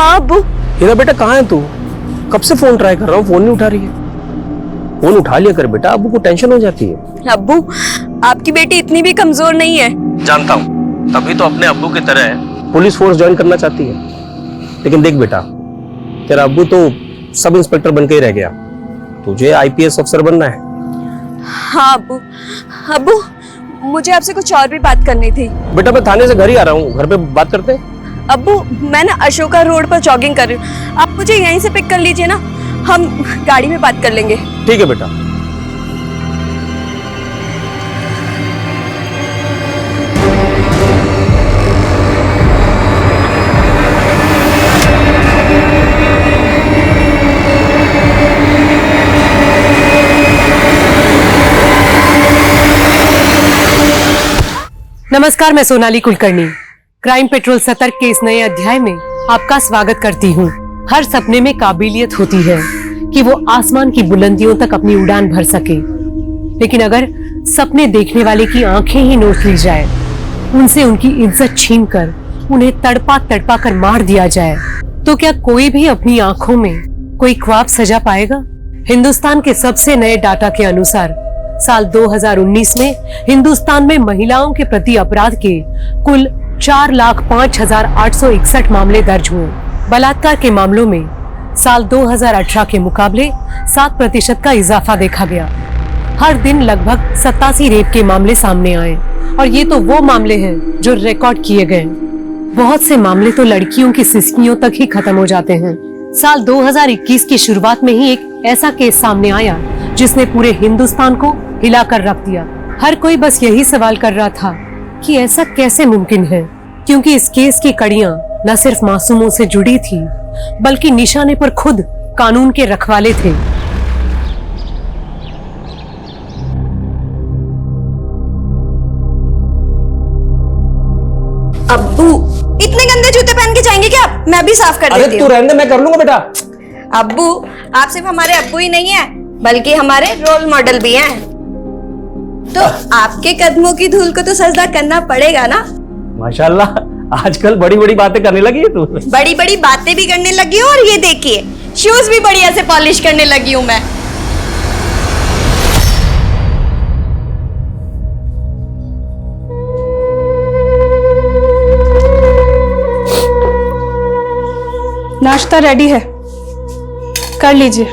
हाँ अब्बू। हीरा बेटा कहाँ है तू? कब से फोन ट्राई कर रहा हूँ, फोन नहीं उठा रही है। फोन उठा लिया कर बेटा, अब्बू को टेंशन हो जाती है। अब्बू आपकी बेटी इतनी भी कमजोर नहीं है। जानता हूँ, तभी तो अपने अब्बू की तरह पुलिस फोर्स ज्वाइन करना चाहती है। लेकिन देख बेटा, तेरा अब्बू तो सब इंस्पेक्टर बन के ही रह गया, तुझे आईपीएस अफसर बनना है। हाँ अब्बू। अब्बू मुझे आपसे कुछ और भी बात करनी थी। बेटा मैं थाने से घर ही आ रहा हूँ, घर पे बात करते हैं। अब्बू मैं ना अशोका रोड पर जॉगिंग कर रही हूँ, आप मुझे यहीं से पिक कर लीजिए ना, हम गाड़ी में बात कर लेंगे। ठीक है बेटा। नमस्कार, मैं सोनाली कुलकर्णी क्राइम पेट्रोल सतर्क के इस नए अध्याय में आपका स्वागत करती हूँ। हर सपने में काबिलियत होती है कि वो आसमान की बुलंदियों तक अपनी उड़ान भर सके, लेकिन अगर सपने देखने वाले की आंखें ही नोच ली जाए, उनसे उनकी इज्जत छीनकर उन्हें तड़पा तड़पा कर मार दिया जाए, तो क्या कोई भी अपनी आंखों में कोई ख्वाब सजा पाएगा? हिंदुस्तान के सबसे नए डाटा के अनुसार साल 2019 में हिंदुस्तान में महिलाओं के प्रति अपराध के कुल 4,05,861 मामले दर्ज हुए। बलात्कार के मामलों में साल 2018 के मुकाबले 7% का इजाफा देखा गया। हर दिन लगभग 87 रेप के मामले सामने आए, और ये तो वो मामले हैं जो रिकॉर्ड किए गए। बहुत से मामले तो लड़कियों की सिस्कियों तक ही खत्म हो जाते हैं। साल 2021 की शुरुआत में ही एक ऐसा केस सामने आया जिसने पूरे हिंदुस्तान को हिलाकर रख दिया। हर कोई बस यही सवाल कर रहा था कि ऐसा कैसे मुमकिन है, क्योंकि इस केस की कड़ियां न सिर्फ मासूमों से जुड़ी थी, बल्कि निशाने पर खुद कानून के रखवाले थे। अब्बू इतने गंदे जूते पहन के जाएंगे क्या आप? मैं अभी साफ कर देती हूँ। अरे तू रहने दे, मैं कर लूंगा बेटा। अब्बू आप सिर्फ हमारे अब्बू ही नहीं है, बल्कि हमारे रोल मॉडल भी हैं। तो आपके कदमों की धूल को तो सजदा करना पड़ेगा ना। माशाल्लाह, आजकल बड़ी बड़ी बातें करने लगी है तू। बड़ी बड़ी बातें भी करने लगी हूँ, और ये देखिए शूज भी बढ़िया से पॉलिश करने लगी हूँ मैं। नाश्ता रेडी है, कर लीजिए।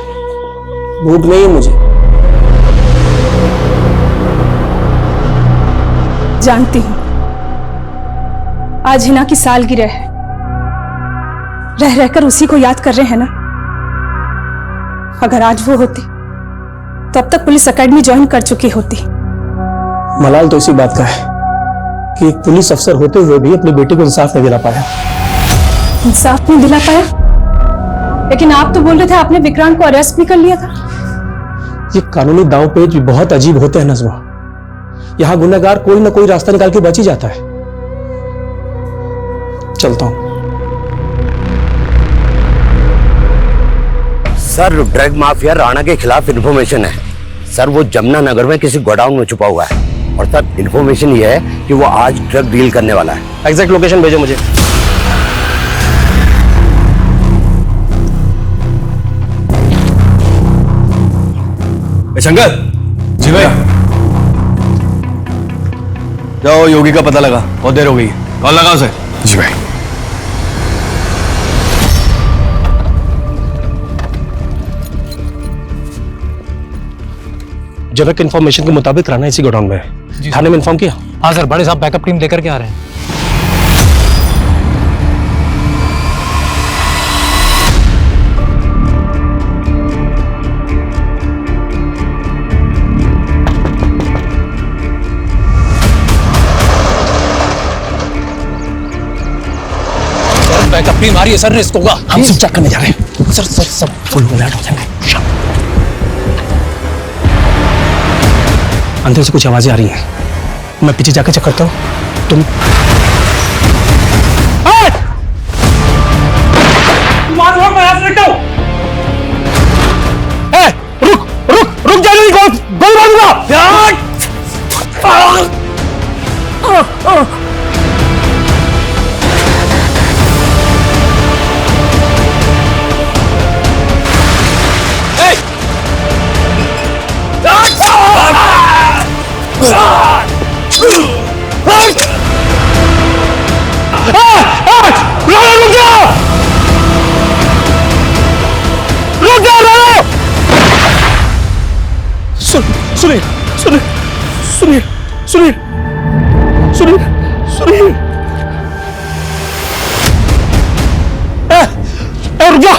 भूख नहीं है मुझे। जानती हूं आज हिना की सालगिरह है, रह रहकर उसी को याद कर रहे हैं ना। अगर आज वो होती तो अब तक पुलिस एकेडमी ज्वाइन कर चुकी होती। मलाल तो इसी बात का है कि एक पुलिस अफसर होते हुए भी अपनी बेटी को इंसाफ नहीं दिला पाया। इंसाफ नहीं दिला पाया? लेकिन आप तो बोल रहे थे आपने विक्रांत को अरेस्ट भी कर लिया था। ये कानूनी दांव पेच भी बहुत अजीब होते हैं नज़मा। यहां गुनहगार कोई ना कोई रास्ता निकाल के बच ही जाता है। चलता हूं। सर, ड्रग माफिया राणा के खिलाफ इन्फॉर्मेशन है। सर, वो जमुना नगर में किसी गोडाउन में छुपा हुआ है, और सर इन्फॉर्मेशन ये है कि वो आज ड्रग डील करने वाला है। एग्जैक्ट लोकेशन भेजो मुझे। शंकर जी भाई, जाओ योगी का पता लगा, बहुत देर हो गई। कॉल लगा उसे। जी भाई। जनक इन्फॉर्मेशन के मुताबिक राणा इसी गोडाउन में है। थाने में इन्फॉर्म किया? हाँ सर, बड़े साहब बैकअप टीम लेकर के आ रहे हैं। बैकअप टीम आ रही है सर, रिस्क होगा। हम सब चेक करने जा रहे हैं। सर सब फुल अलर्ट हो जाएंगे। अंदर से कुछ आवाजें आ रही हैं, मैं पीछे जाकर चेक करता हूँ। तुम रुक जा, नहीं गोल मारूंगा। सुनील सुनील सुनील रुक जा,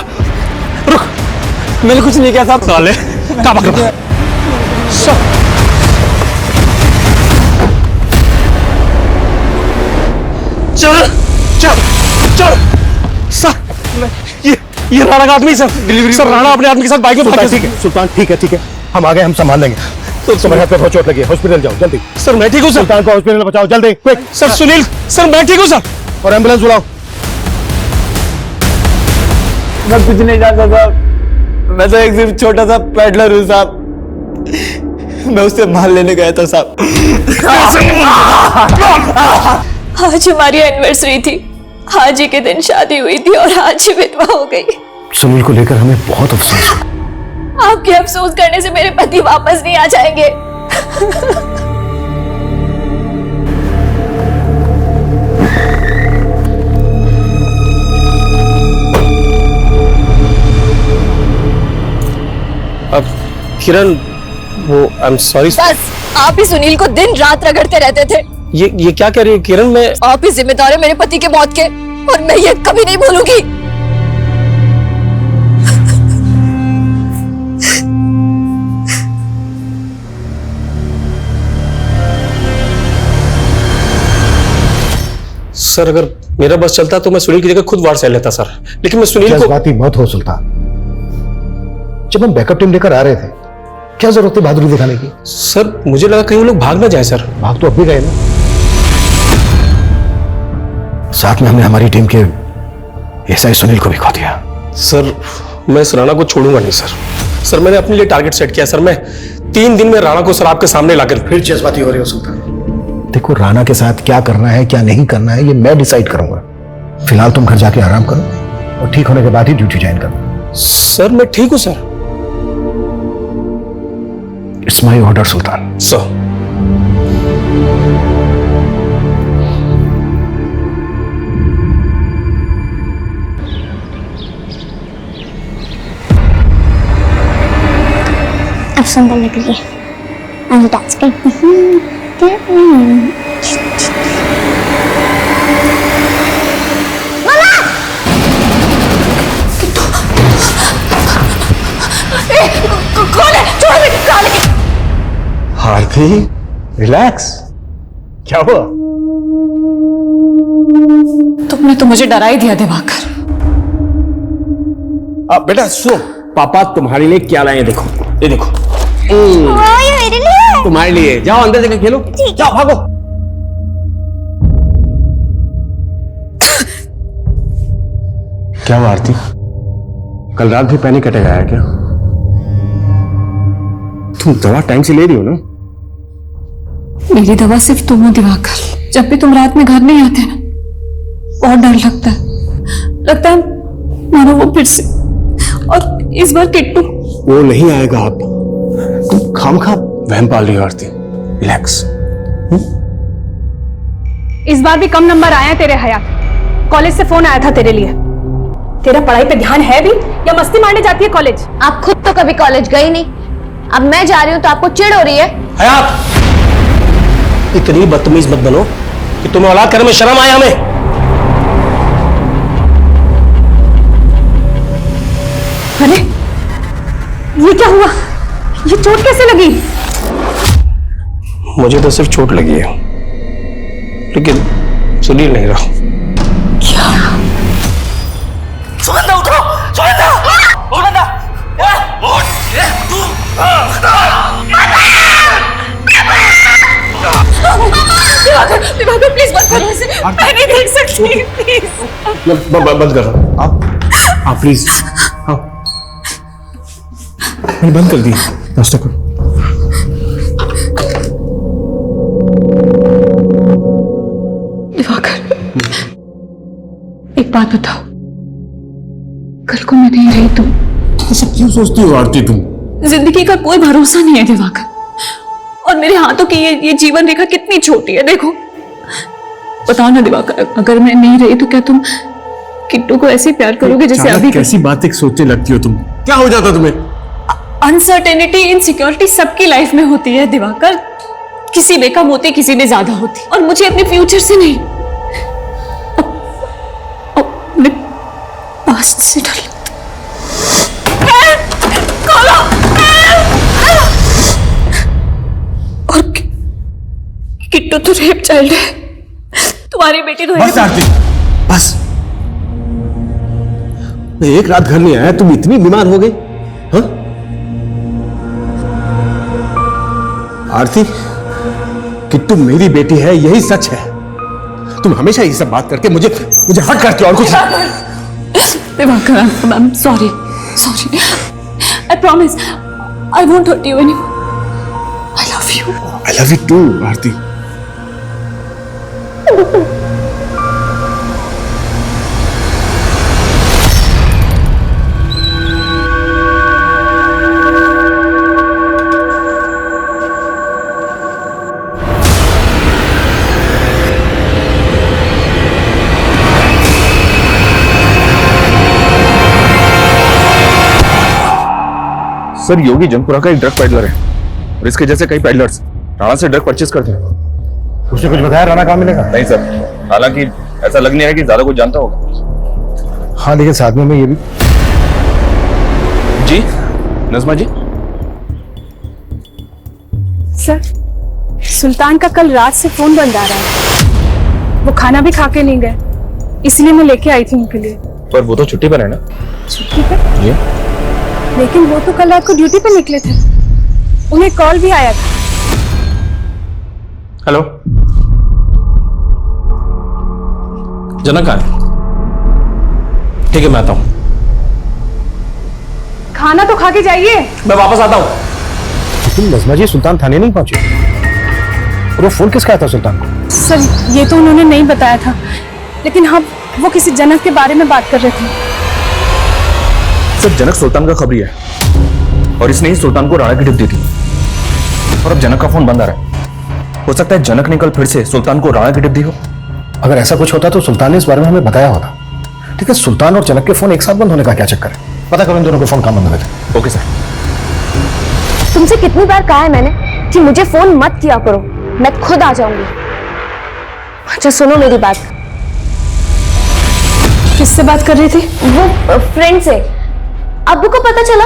रुक। मैंने कुछ नहीं किया था। साले क्या पकड़ चल चल चल सर, ये राणा का आदमी सर, डिलीवरी सर। राणा अपने आदमी के साथ बाइक में भाग। ठीक है सुल्तान, ठीक है हम आ गए, हम संभाल लेंगे। तुम्हारे हाथ पे बहुत चोट लगी है, हॉस्पिटल जाओ जल्दी। सर मैं ठीक हूँ सर। सुल्तान को हॉस्पिटल बचाओ जल्दी, क्विक। सर सुनील सर मैं ठीक हूँ सर। और एम्बुलेंस बुलाओ। मैं कुछ नहीं जानता साहब, मैं तो एक सिर्फ छोटा सा पैडलर हूँ साहब। मैं उससे माल लेने गया था साहब। आज हमारी एनिवर्सरी थी, आज ही के दिन शादी हुई थी और आज ही विधवा हो गई। सुनील को लेकर हमें बहुत अफसोस है। आपके अफसोस करने से मेरे पति वापस नहीं आ जाएंगे। अब किरण, वो आई एम सॉरी। बस आप ही सुनील को दिन रात रगड़ते रहते थे। ये क्या कह रही है किरण? मैं आप ही जिम्मेदार है मेरे पति के मौत के, और मैं ये कभी नहीं भूलूंगी। सर अगर मेरा बस चलता तो मैं सुनील की जगह खुद वार्ड से लेता सर, लेकिन मैं सुनील को। जज्बाती मत हो सुल्तान, जब हम बैकअप टीम लेकर आ रहे थे क्या जरूरत थी बहादुरी दिखाने की? सर मुझे लगा कहीं वो लोग भाग ना जाए सर। भाग तो अब भी गए ना। साथ में हमने हमारी टीम के एसआई सुनील को भी खो दिया। सर मैं इस राणा को छोड़ूंगा नहीं सर। सर मैंने अपने लिए टारगेट सेट किया सर। मैं 3 दिन में राणा को सर आपके सामने लाकर। फिर जज्बाती हो रही हो सुल्तान। देखो राणा के साथ क्या करना है क्या नहीं करना है ये मैं डिसाइड करूंगा। फिलहाल तुम घर जाके आराम करो और ठीक होने के बाद ही ड्यूटी ज्वाइन करो। सर मैं ठीक हूं sir. It's my order Sultan. Sir अब सुंदर लग रही है, आज डांस करती हूँ। आरती रिलैक्स, क्या हुआ? तुमने तो मुझे डरा ही दिया दिवाकर। बेटा सुनो, पापा तुम्हारे लिए क्या लाए देखो। ये देखो ये मेरे लिए। तुम्हारे लिए। जाओ अंदर जाकर खेलो, जाओ भागो। क्या हुआ आरती, कल रात भी पैनिक अटैक आया क्या? तुम दवा टाइम से ले रही हो ना? मेरी दवा सिर्फ तुम हो दिवाकर। जब भी तुम रात में घर नहीं आते ना, बहुत डर लगता है मानो वो फिर से। और इस बार किट्टू। वो नहीं आएगा। आप तुम खामखा वहम पाल रही हो आरती। रिलैक्स। इस बार भी कम नंबर आए हैं तेरे हयात। कॉलेज से फोन आया था तेरे लिए। तेरा पढ़ाई पे ध्यान है भी या मस्ती मारने जाती है कॉलेज? आप खुद तो कभी कॉलेज गई नहीं, अब मैं जा रही हूँ तो आपको चिढ़ हो रही है। हयात, इतनी बदतमीज मत बनो कि तुम्हें औलाद करने में शर्म आए हमें। अरे ये क्या हुआ? ये चोट कैसे लगी? मुझे तो सिर्फ चोट लगी है, लेकिन सुनील नहीं रहा। सुगंधा उठो, सुगंधा, सुगंधा, दिवाकर प्लीज मत करो ऐसे, मैं नहीं देख सकती प्लीज। बंद कर रहा हूं। आप प्लीज मैंने बंद कर दी। नाश्ता करो। दिवाकर एक बात बताओ, कल को मैं नहीं रही तो ऐसा क्यों सोचती हो आरती तुम? जिंदगी का कोई भरोसा नहीं है दिवाकर, और मेरे हाथों की ये जीवन रेखा कितनी छोटी है। देखो बताओ ना दिवाकर, अगर मैं नहीं रही तो क्या तुम किट्टू को ऐसे प्यार करोगे जैसे अभी? कैसी बातें सोचने लगती हो तुम? क्या हो जाता तुम्हें? अनसर्टेनिटी, इनसिक्योरिटी सबकी लाइफ में होती है दिवाकर। किसी में कम होती, किसी में ज्यादा होती, और मुझे अपने फ्यूचर से नहीं, अपने पास्ट से डर लगता। खोलो! और किट्टू तो रेप चाइल्ड है, तुम्हारी बेटी तो बस आरती, बस। मैं एक रात घर नहीं आया, तुम इतनी बीमार हो गई? हाँ? आरती, किट्टू मेरी बेटी है, यही सच है। तुम हमेशा ये सब बात करके मुझे हट करके और कुछ। Diwakar, I am sorry, I promise I won't hurt you anymore. I love you. I love you too Aarti. Sir, Yogi Jangpura का एक ड्रग पेडलर है और इसके जैसे कई पेडलर्स राणा से ड्रग परचेज करते हैं। उसने कुछ बताया राणा कहाँ मिलेगा? नहीं सर, हालांकि ऐसा लग नहीं है कि ज्यादा कुछ जानता होगा। हाँ, लेकिन साथ में ये भी। जी नज़मा जी। सर, सुल्तान का कल रात से फोन बंद आ रहा है। वो खाना भी खा के नहीं गए, इसलिए मैं लेके आई थी उनके लिए। पर वो तो छुट्टी पर है ना? छुट्टी पे? जी। लेकिन वो तो कल रात को ड्यूटी पे निकले थे, उन्हें कॉल भी आया था। हेलो, जनक कहाँ है? ठीक है, मैं आता हूं। खाना तो खा के जाइए। मैं वापस आता हूं। लेकिन नज़मा जी, सुल्तान थाने नहीं पहुंचे और वो फोन किसका था सुल्तान को? सर, ये तो उन्होंने नहीं बताया था, लेकिन हाँ, वो किसी जनक के बारे में बात कर रहे थे। सर, जनक सुल्तान का खबरी है और इसने ही सुल्तान को राणा की टिप दी थी और अब जनक का फोन बंद आ रहा है। हो सकता है जनक ने कल फिर से सुल्तान को राणा की टिप दी हो। अगर ऐसा कुछ होता तो सुल्तान ने इस बारे में हमें बताया होता। ठीक है, सुल्तान और जनक के फोन एक साथ बंद होने का क्या चक्कर है? पता करो इन दोनों के फोन कहाँ बंद हुए थे। Okay sir. तुमसे कितनी बार कहा है मैंने कि मुझे फोन मत किया करो, मैं खुद आ जाऊंगी। अच्छा सुनो मेरी बात। किससे बात कर रही थी? वो फ्रेंड से। अब्बू को पता चला?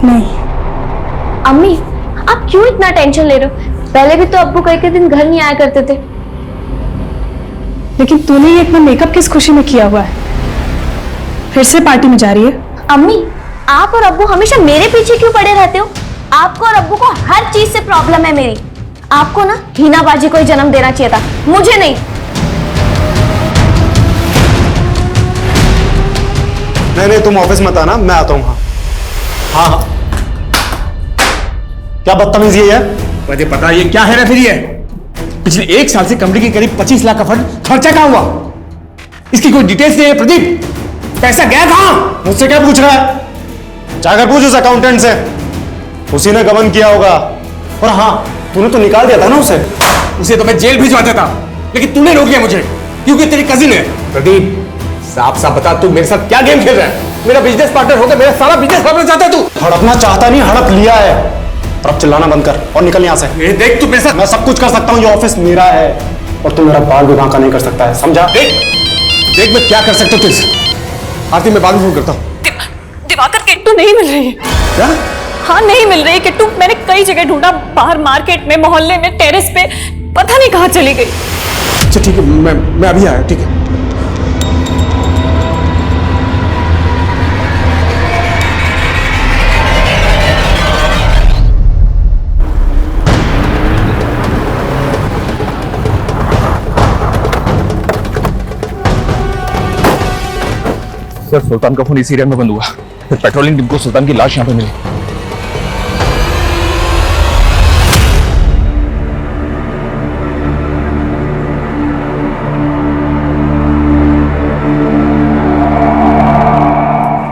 नहीं। अम्मी, आप क्यों इतना टेंशन ले रहे हो? पहले भी तो अब्बू कई के दिन घर नहीं आया करते थे। लेकिन तूने ये इतना मेकअप किस खुशी में किया हुआ है? फिर से पार्टी में जा रही है? अम्मी, आप और अब्बू हमेशा मेरे पीछे क्यों पड़े रहते हो? आपको और अब्बू को हर चीज से प्रॉब्लम है मेरी। आपको ना हीनाबाजी को ही जन्म देना चाहिए था, मुझे नहीं। नहीं, तुम ऑफिस मत आना, मैं आता हूँ। हाँ हाँ। क्या बदतमीजी है? मुझे पता है ये क्या है ना। फिर ये पिछले 1 साल से कंपनी की करीब 25 लाख का फंड खर्चा कहाँ हुआ? इसकी कोई डिटेल्स नहीं है प्रदीप। पैसा गया कहाँ? मुझसे क्या पूछ रहा है? जाकर पूछ उस अकाउंटेंट से, उसी ने गबन किया होगा। और हाँ, तूने तो निकाल दिया था ना उसे तो मैं जेल भिजवा देता, लेकिन तूने रोक दिया मुझे क्योंकि तेरी कजिन है। प्रदीप, साफ साफ बता, तू मेरे साथ क्या गेम खेल रहा है? मेरा बिजनेस पार्टनर होकर मेरा सारा बिजनेस हड़पना चाहता है तू? हड़पना चाहता नहीं, हड़प लिया है। और अब चिल्लाना बंद कर और निकल यहाँ से। देख, तू मेरे साथ, मैं सब कुछ कर सकता हूँ, ये ऑफिस मेरा है और तू मेरा बाल भी का नहीं कर सकता है, समझा? देख मैं क्या कर सकता हूँ तुझसे। आरती, मैं बाद में फोन करता हूँ। दिवाकर, किट्टू नहीं मिल रही है। क्या? हाँ, नहीं मिल रही किट्टू। मैंने कई जगह ढूंढा, बाहर मार्केट में, मोहल्ले में, टेरेस पे, पता नहीं कहाँ चली गई। अच्छा ठीक है, मैं अभी आया। ठीक है। सर, सुल्तान का फोन इसी एरिया में बंद हुआ। फिर पेट्रोलिंग टीम को सुल्तान की लाश यहाँ पे मिली।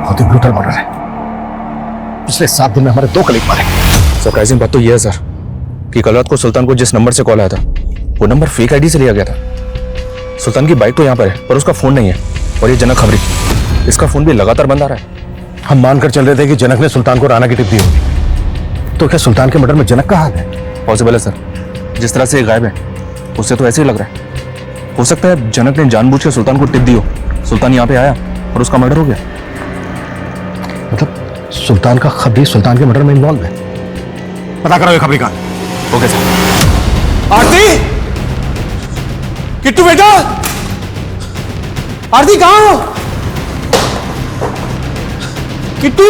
बहुत ही ब्रूटल मर्डर है। पिछले 7 दिन में हमारे 2 कलीग मारे। सरप्राइजिंग बात तो यह है सर कि कल रात को सुल्तान को जिस नंबर से कॉल आया था वो नंबर फेक आईडी से लिया गया था। सुल्तान की बाइक तो यहाँ पर है पर उसका फोन नहीं है। और ये जनक खबरी, इसका फोन भी लगातार बंद आ रहा है। हम मानकर चल रहे थे कि जनक ने सुल्तान को राणा की टिप दी होगी, तो क्या सुल्तान के मर्डर में जनक का हाथ है? पॉसिबल है सर, जिस तरह से ये गायब है उससे तो ऐसे ही लग रहा है। हो सकता है जनक ने जानबूझ के सुल्तान को टिप दी हो, सुल्तान यहाँ पे आया और उसका मर्डर हो गया। मतलब सुल्तान का खबरी सुल्तान के मर्डर में इन्वॉल्व है? पता करो ये खबरी का। Okay sir. आरती, किट्टू बेटा, आरती कहाँ हो? किट्टू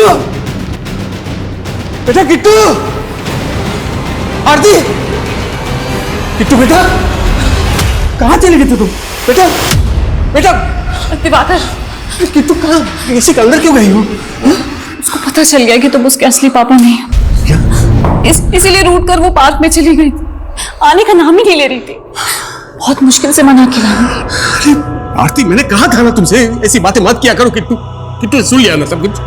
बेटा, किट्टू, आरती, किट्टू बेटा, कहाँ चले गए थे तुम? बेटा, बेटा, दिवाकर, किट्टू कहाँ? ऐसे अंदर क्यों गई हो? उसको पता चल गया कि तुम उसके असली पापा नहीं हो। इसीलिए रूट कर वो पार्क में चली गई थी, आने का नाम ही नहीं ले रही थी। बहुत मुश्किल से मना किया। अरे आरती, मैंने कहा था ना तुमसे ऐसी बातें मत किया करो। किट्टू, किट्टू सुन लिया ना सब कुछ।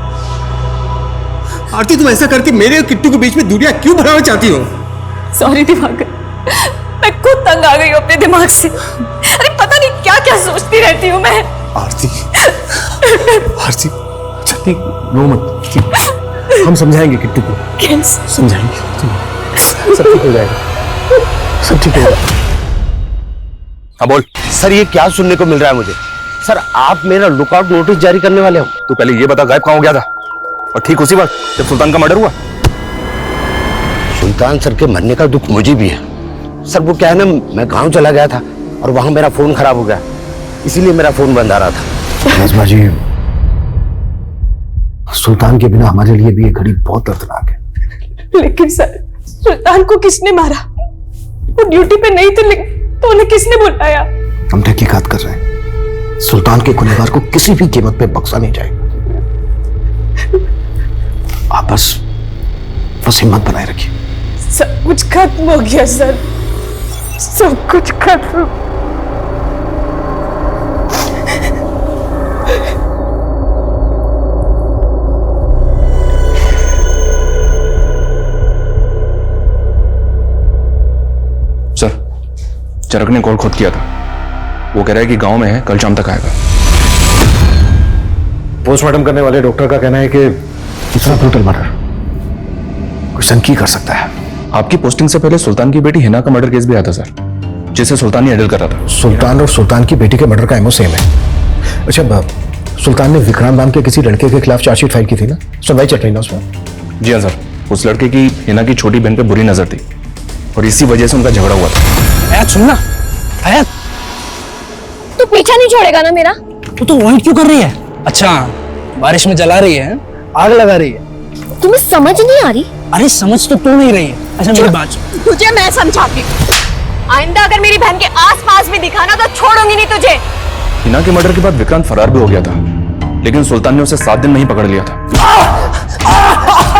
आरती, तुम ऐसा करके मेरे और किट्टू के बीच में दूरियां क्यों बढ़ाना चाहती हो? सॉरी दिवाकर, मैं खुद तंग आ गई हूँ अपने दिमाग से। अरे पता नहीं क्या क्या सोचती रहती हूँ मैं। आरती, आरती, छत्ती रो मत, हम समझाएंगे किट्टू को। कैसे समझाएंगे, सब ठीक हो जाएगा, सब ठीक हो जाएगा। हाँ बोल। सर ये क्या सुनने को मिल रहा है मुझे? सर आप मेरा लुकआउट नोटिस जारी करने वाले हो? तू पहले ये बता गायब कहाँ हो गया था? और ठीक उसी वक्त जब सुल्तान का मर्डर हुआ। सुल्तान सर के मरने का दुख मुझे भी है सर। वो क्या है ना, मैं गांव चला गया था और वहां मेरा फोन खराब हो गया, इसीलिए मेरा फोन बंद आ रहा था। नज़मा जी, सुल्तान के बिना हमारे लिए भी ये घड़ी बहुत दर्दनाक है। लेकिन सर, सुल्तान को किसने मारा? वो ड्यूटी पे नहीं थे, तो उन्हें किसने बुलाया? हम तहकीकात कर रहे हैं। सुल्तान के गुनहगार को किसी भी कीमत पे बख्शा नहीं जाएगा। आप बस हिम्मत बनाए रखिए। सब कुछ खत्म हो गया सर, सब कुछ खत्म। सर, चरक ने कॉल खुद किया था। वो कह रहा है कि गांव में है, कल शाम तक आएगा। पोस्टमार्टम करने वाले डॉक्टर का कहना है कि इतना ब्रूटल मर्डर कोई संकी कर सकता है। आपकी पोस्टिंग से पहले सुल्तान की बेटी हिना का मर्डर केस भी आया था सर, जिसे सुल्तान ही हैंडल कर रहा था। सुल्तान और सुल्तान की बेटी के मर्डर का एमओ सेम है। अच्छा, सुल्तान ने विक्रांत नाम के किसी लड़के के खिलाफ चार्जशीट फाइल की थी ना? सुनवाई चल रही ना उसमें? जी हाँ सर, उस लड़के की हिना की छोटी बहन पे बुरी नजर थी और इसी वजह से उनका झगड़ा हुआ था। हयात सुनना, हयात, तू पीछा नहीं छोड़ेगा ना मेरा? तू वॉइट क्यों कर रही है? अच्छा, बारिश में जला रही है, आग लगा रही है। तुम्हें समझ नहीं आ रही? अरे समझ तो तू नहीं रही है। अच्छा मेरी बात सुन। तुझे मैं समझाती हूँ। आइंदा अगर मेरी बहन के आसपास भी दिखा ना तो छोड़ूंगी नहीं तुझे। हिना के मर्डर के बाद विक्रांत फरार भी हो गया था, लेकिन सुल्तान ने उसे 7 दिन में ही पकड़ लिया था।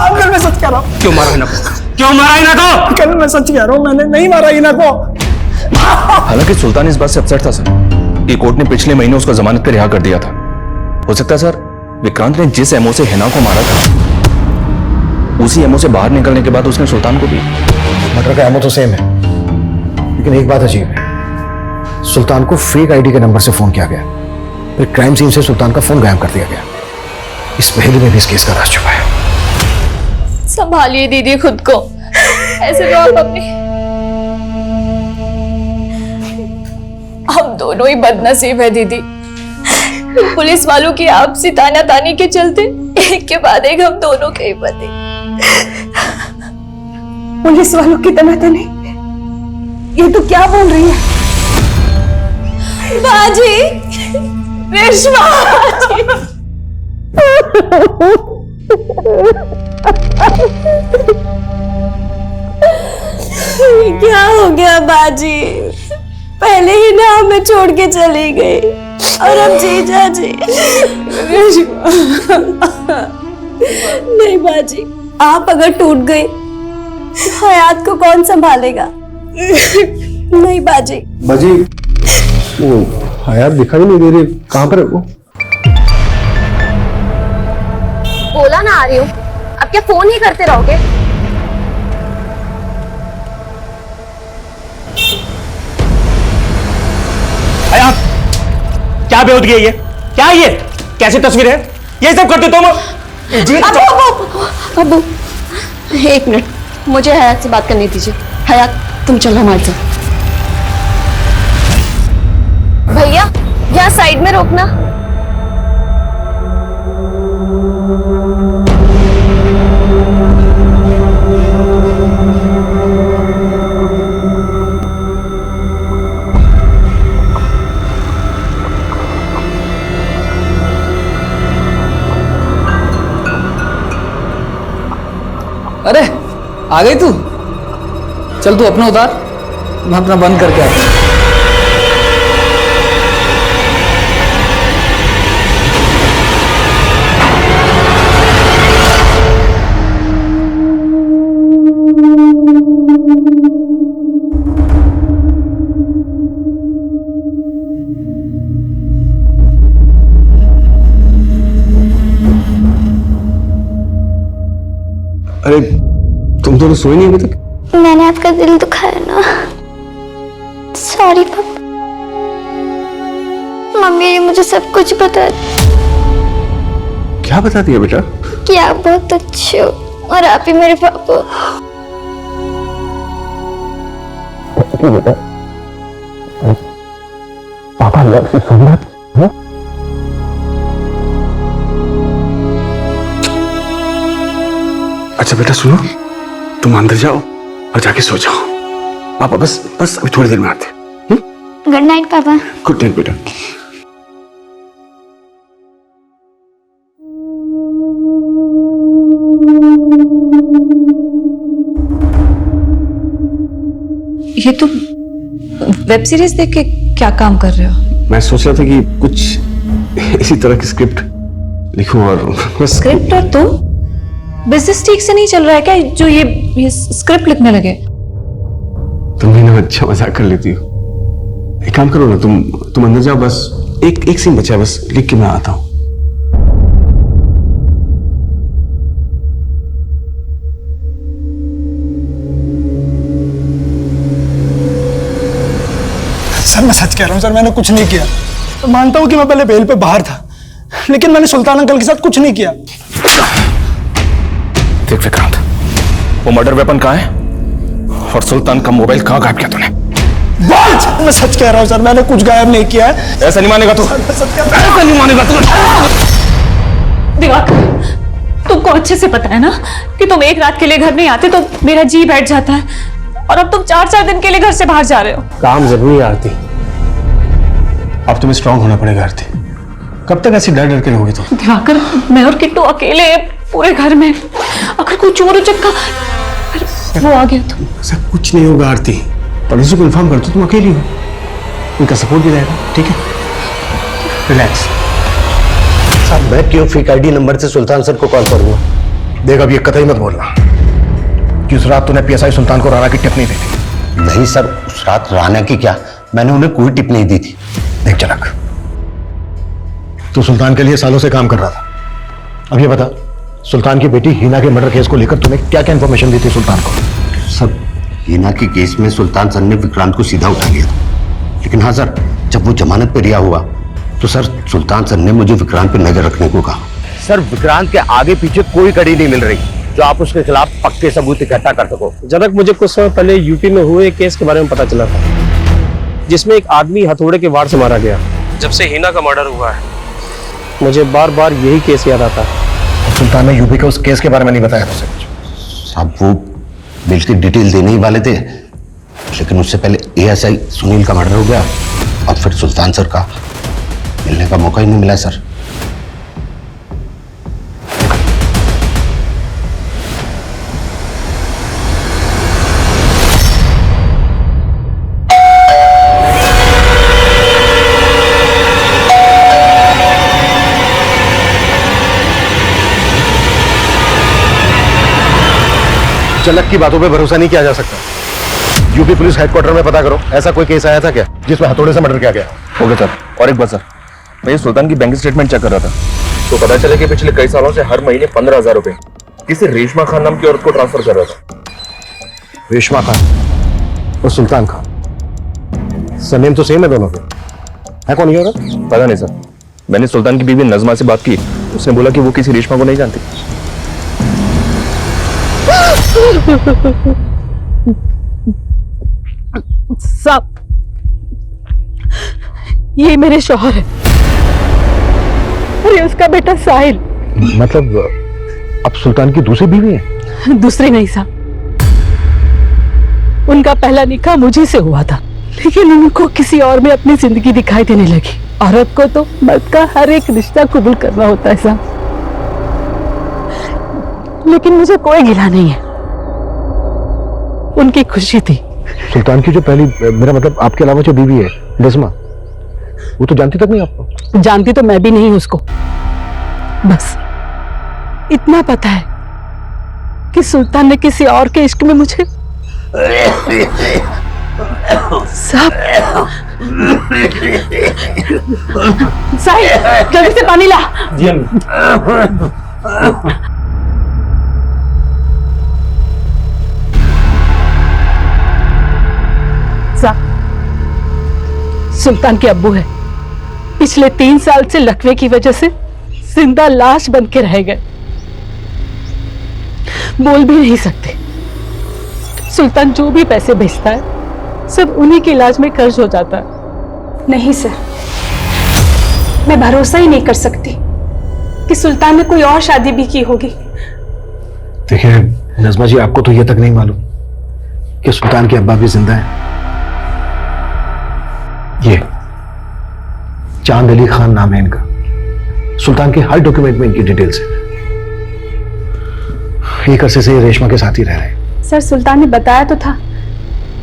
अंकल मैं सच कह रहा हूँ। क्यों मारा हिना को? क्यों मारा हिना को? अंकल मैं सच कह रहा हूँ, मैंने नहीं मारा हिना को। हालांकि सुल्तान इस बात से अपसेट था सर कि कोर्ट ने पिछले महीने उसको जमानत पर रिहा कर दिया था। हो सकता है सर विक्रांत ने जिस एमओ से हिना को मारा था उसी एमओ से बाहर निकलने के बाद उसने सुल्तान को भी। मर्डर का एमओ तो सेम है, लेकिन एक बात अजीब है। सुल्तान को फेक आईडी के नंबर से फोन किया गया, फिर क्राइम सीन से सुल्तान का फोन गायब कर दिया गया। इस पहेली में भी इस केस का राज छुपा है। संभालिए दीदी खुद को, ऐसे तो आप अपनी। हम दोनों ही बदनसीब है दीदी। पुलिस वालों की आपसी तानातानी के चलते एक के बाद एक हम दोनों के ही पति। पुलिस वालों की तनातनी? ये तो क्या बोल रही है? बाजी, रेशमा क्या हो गया बाजी? पहले ही ना हमें छोड़ के चली गई और अब जीजा जी। नहीं बाजी, आप अगर टूट गई तो हयात को कौन संभालेगा? नहीं बाजी। बाजी, वो हयात दिखाई नहीं दे रही, कहाँ पर है वो? बोला ना आ रही हूँ, अब क्या फोन ही करते रहोगे? हयात, क्या बेहोदगी है ये? क्या है ये? कैसी तस्वीर है? ये सब करते तुम? अबू, एक मिनट, मुझे हयात से बात करनी दीजिए। हयात तुम चलो हमारे साथ। भैया यहाँ साइड में रोकना। अरे आ गई तू? चल तू अपना उतार, मैं अपना बंद करके आता हूं। अरे तुम दोनों सोए नहीं अभी तक? मैंने आपका दिल दुखाया ना, सॉरी पापा। मम्मी ने मुझे सब कुछ बता दिया क्या बता दिया बेटा? कि आप बहुत अच्छे हो और आप ही मेरे पापा। बेटा पापा लव यू सो मच। अच्छा बेटा सुनो, तुम अंदर जाओ और जाके सो जाओ। पापा बस अभी थोड़ी देर में आते हैं। गुड नाइट पापा। गुड नाइट बेटा। ये तुम वेब सीरीज देख के क्या काम कर रहे हो? मैं सोच रहा था कि कुछ इसी तरह की स्क्रिप्ट लिखूं और बस। स्क्रिप्ट? और तुम बिजनेस ठीक से नहीं चल रहा है क्या जो ये स्क्रिप्ट लिखने लगे? तुम भी ना अच्छा मजाक कर लेती हो। एक काम करो ना, तुम अंदर जाओ, बस एक सीन बचा है, बस लिख के मैं आता हूं। सर मैं सच कह रहा हूँ सर, मैंने कुछ नहीं किया। तो मानता हूँ कि मैं पहले बेल पे बाहर था, लेकिन मैंने सुल्तान अंकल के साथ कुछ नहीं किया। देख विक्रांत, वो मर्डर वेपन कहाँ है और सुल्तान का मोबाइल कहाँ गायब किया तूने? बोल! मैं सच कह रहा हूँ सर, मैंने कुछ गायब नहीं किया है। ऐसा नहीं मानेगा तू, ऐसा नहीं मानेगा तू। दिवाकर, तुमको अच्छे से पता है ना कि तुम एक रात के लिए घर नहीं आते तो मेरा जी बैठ जाता है, और अब तुम 4-4 दिन के लिए घर से बाहर जा रहे हो। काम जरूरी है आरती, अब तुम्हें स्ट्रांग होना पड़ेगा आरती। कब तक ऐसी डर डर के रहोगी तुम? दिवाकर, मैं और किट्टू अकेले हैं पूरे घर में, अगर कोई चोर उचक्का फिर वो आ गया तो? ऐसा कुछ नहीं होगा आरती, पुलिस को इन्फॉर्म कर दो, तुम अकेली हो, उनका सपोर्ट भी रहेगा। ठीक है, रिलैक्स। साहब मैं क्यों फेक आईडी नंबर से सुल्तान सर को कॉल करूंगा? देख अब ये कतई मत बोलना कि उस रात तूने पीएसआई सुल्तान को राणा की टिप नहीं दी थी। नहीं सर, उस रात राणा की क्या, मैंने उन्हें कोई टिप नहीं दी थी। देख जनक, तू सुल्तान के लिए सालों से काम कर रहा था। अब ये बता, सुल्तान की बेटी हीना के मर्डर केस को लेकर तूने क्या क्या इंफॉर्मेशन दी थी सुल्तान को? सर हीना के केस में सुल्तान सर ने विक्रांत को सीधा उठा लिया, लेकिन हाँ सर, जब वो जमानत पे रिहा हुआ तो सर सुल्तान सर ने मुझे विक्रांत पे नजर रखने को कहा। सर विक्रांत के आगे पीछे कोई कड़ी नहीं मिल रही जो आप उसके खिलाफ पक्के सबूत इकट्ठा कर सको। जनक, मुझे कुछ समय पहले यूपी में हुए एक केस के बारे में पता चला था, जिसमें एक आदमी हथौड़े के वार से मारा गया। जब से हीना का मर्डर हुआ है मुझे बार बार यही केस याद आता है। सुल्तान ने यूपी के उस केस के बारे में नहीं बताया तुझसे कुछ? साहब वो बिल की डिटेल देने ही वाले थे, लेकिन उससे पहले एएसआई सुनील का मर्डर हो गया और फिर सुल्तान सर का मिलने का मौका ही नहीं मिला सर। जनक की बातों पे भरोसा नहीं किया जा सकता। यूपी पुलिस हेडक्वार्टर में पता करो, ऐसा कोई केस आया था क्या जिसमें हथौड़े से मर्डर किया गया? हो गया सर। और एक बात सर, मैं ये सुल्तान की बैंक स्टेटमेंट चेक कर रहा था तो पता चला कि पिछले कई सालों से हर महीने 15,000 रुपए किसी रेशमा खान नाम की औरत को ट्रांसफर कर रहा था। रेशमा खान और सुल्तान खान, सरनेम तो सेम है दोनों के। है कौन ये औरत? पता नहीं सर, मैंने सुल्तान की बीवी नजमा से बात की, उसने बोला कि वो किसी रेशमा को नहीं जानती। साहब, ये मेरे शौहर है और ये उसका बेटा साहिल। मतलब अब सुल्तान की दूसरी बीवी है? दूसरी नहीं साहब, उनका पहला निकाह मुझे से हुआ था, लेकिन उनको किसी और में अपनी जिंदगी दिखाई देने लगी। औरत को तो मर्द का हर एक रिश्ता कबूल करना होता है साहब, लेकिन मुझे कोई गिला नहीं है, उनकी खुशी थी। सुल्तान की जो पहली, मेरा मतलब आपके अलावा जो बीवी है नज़मा, वो तो जानती तक नहीं आपको? जानती तो मैं भी नहीं उसको, बस इतना पता है कि सुल्तान ने किसी और के इश्क में मुझे साहब, साहिल जल्दी से पानी ला। जी अम्मी। साहब, सुल्तान के अब्बू है, पिछले 3 साल से लकवे की वजह से जिंदा लाश बन के रह गए, बोल भी नहीं सकते। सुल्तान जो भी पैसे भेजता है सब उन्हीं के इलाज में खर्च हो जाता है। नहीं सर, मैं भरोसा ही नहीं कर सकती कि सुल्तान ने कोई और शादी भी की होगी। देखिए नज़मा जी, आपको तो ये तक नहीं मालूम कि सुल्तान के अब्बा भी जिंदा हैं। ये चांद अली खान नाम है इनका, सुल्तान के हर डॉक्यूमेंट में इनकी डिटेल्स है। एक अरसे से ये रेशमा के साथ ही रह रहे हैं। सर सुल्तान ने बताया तो था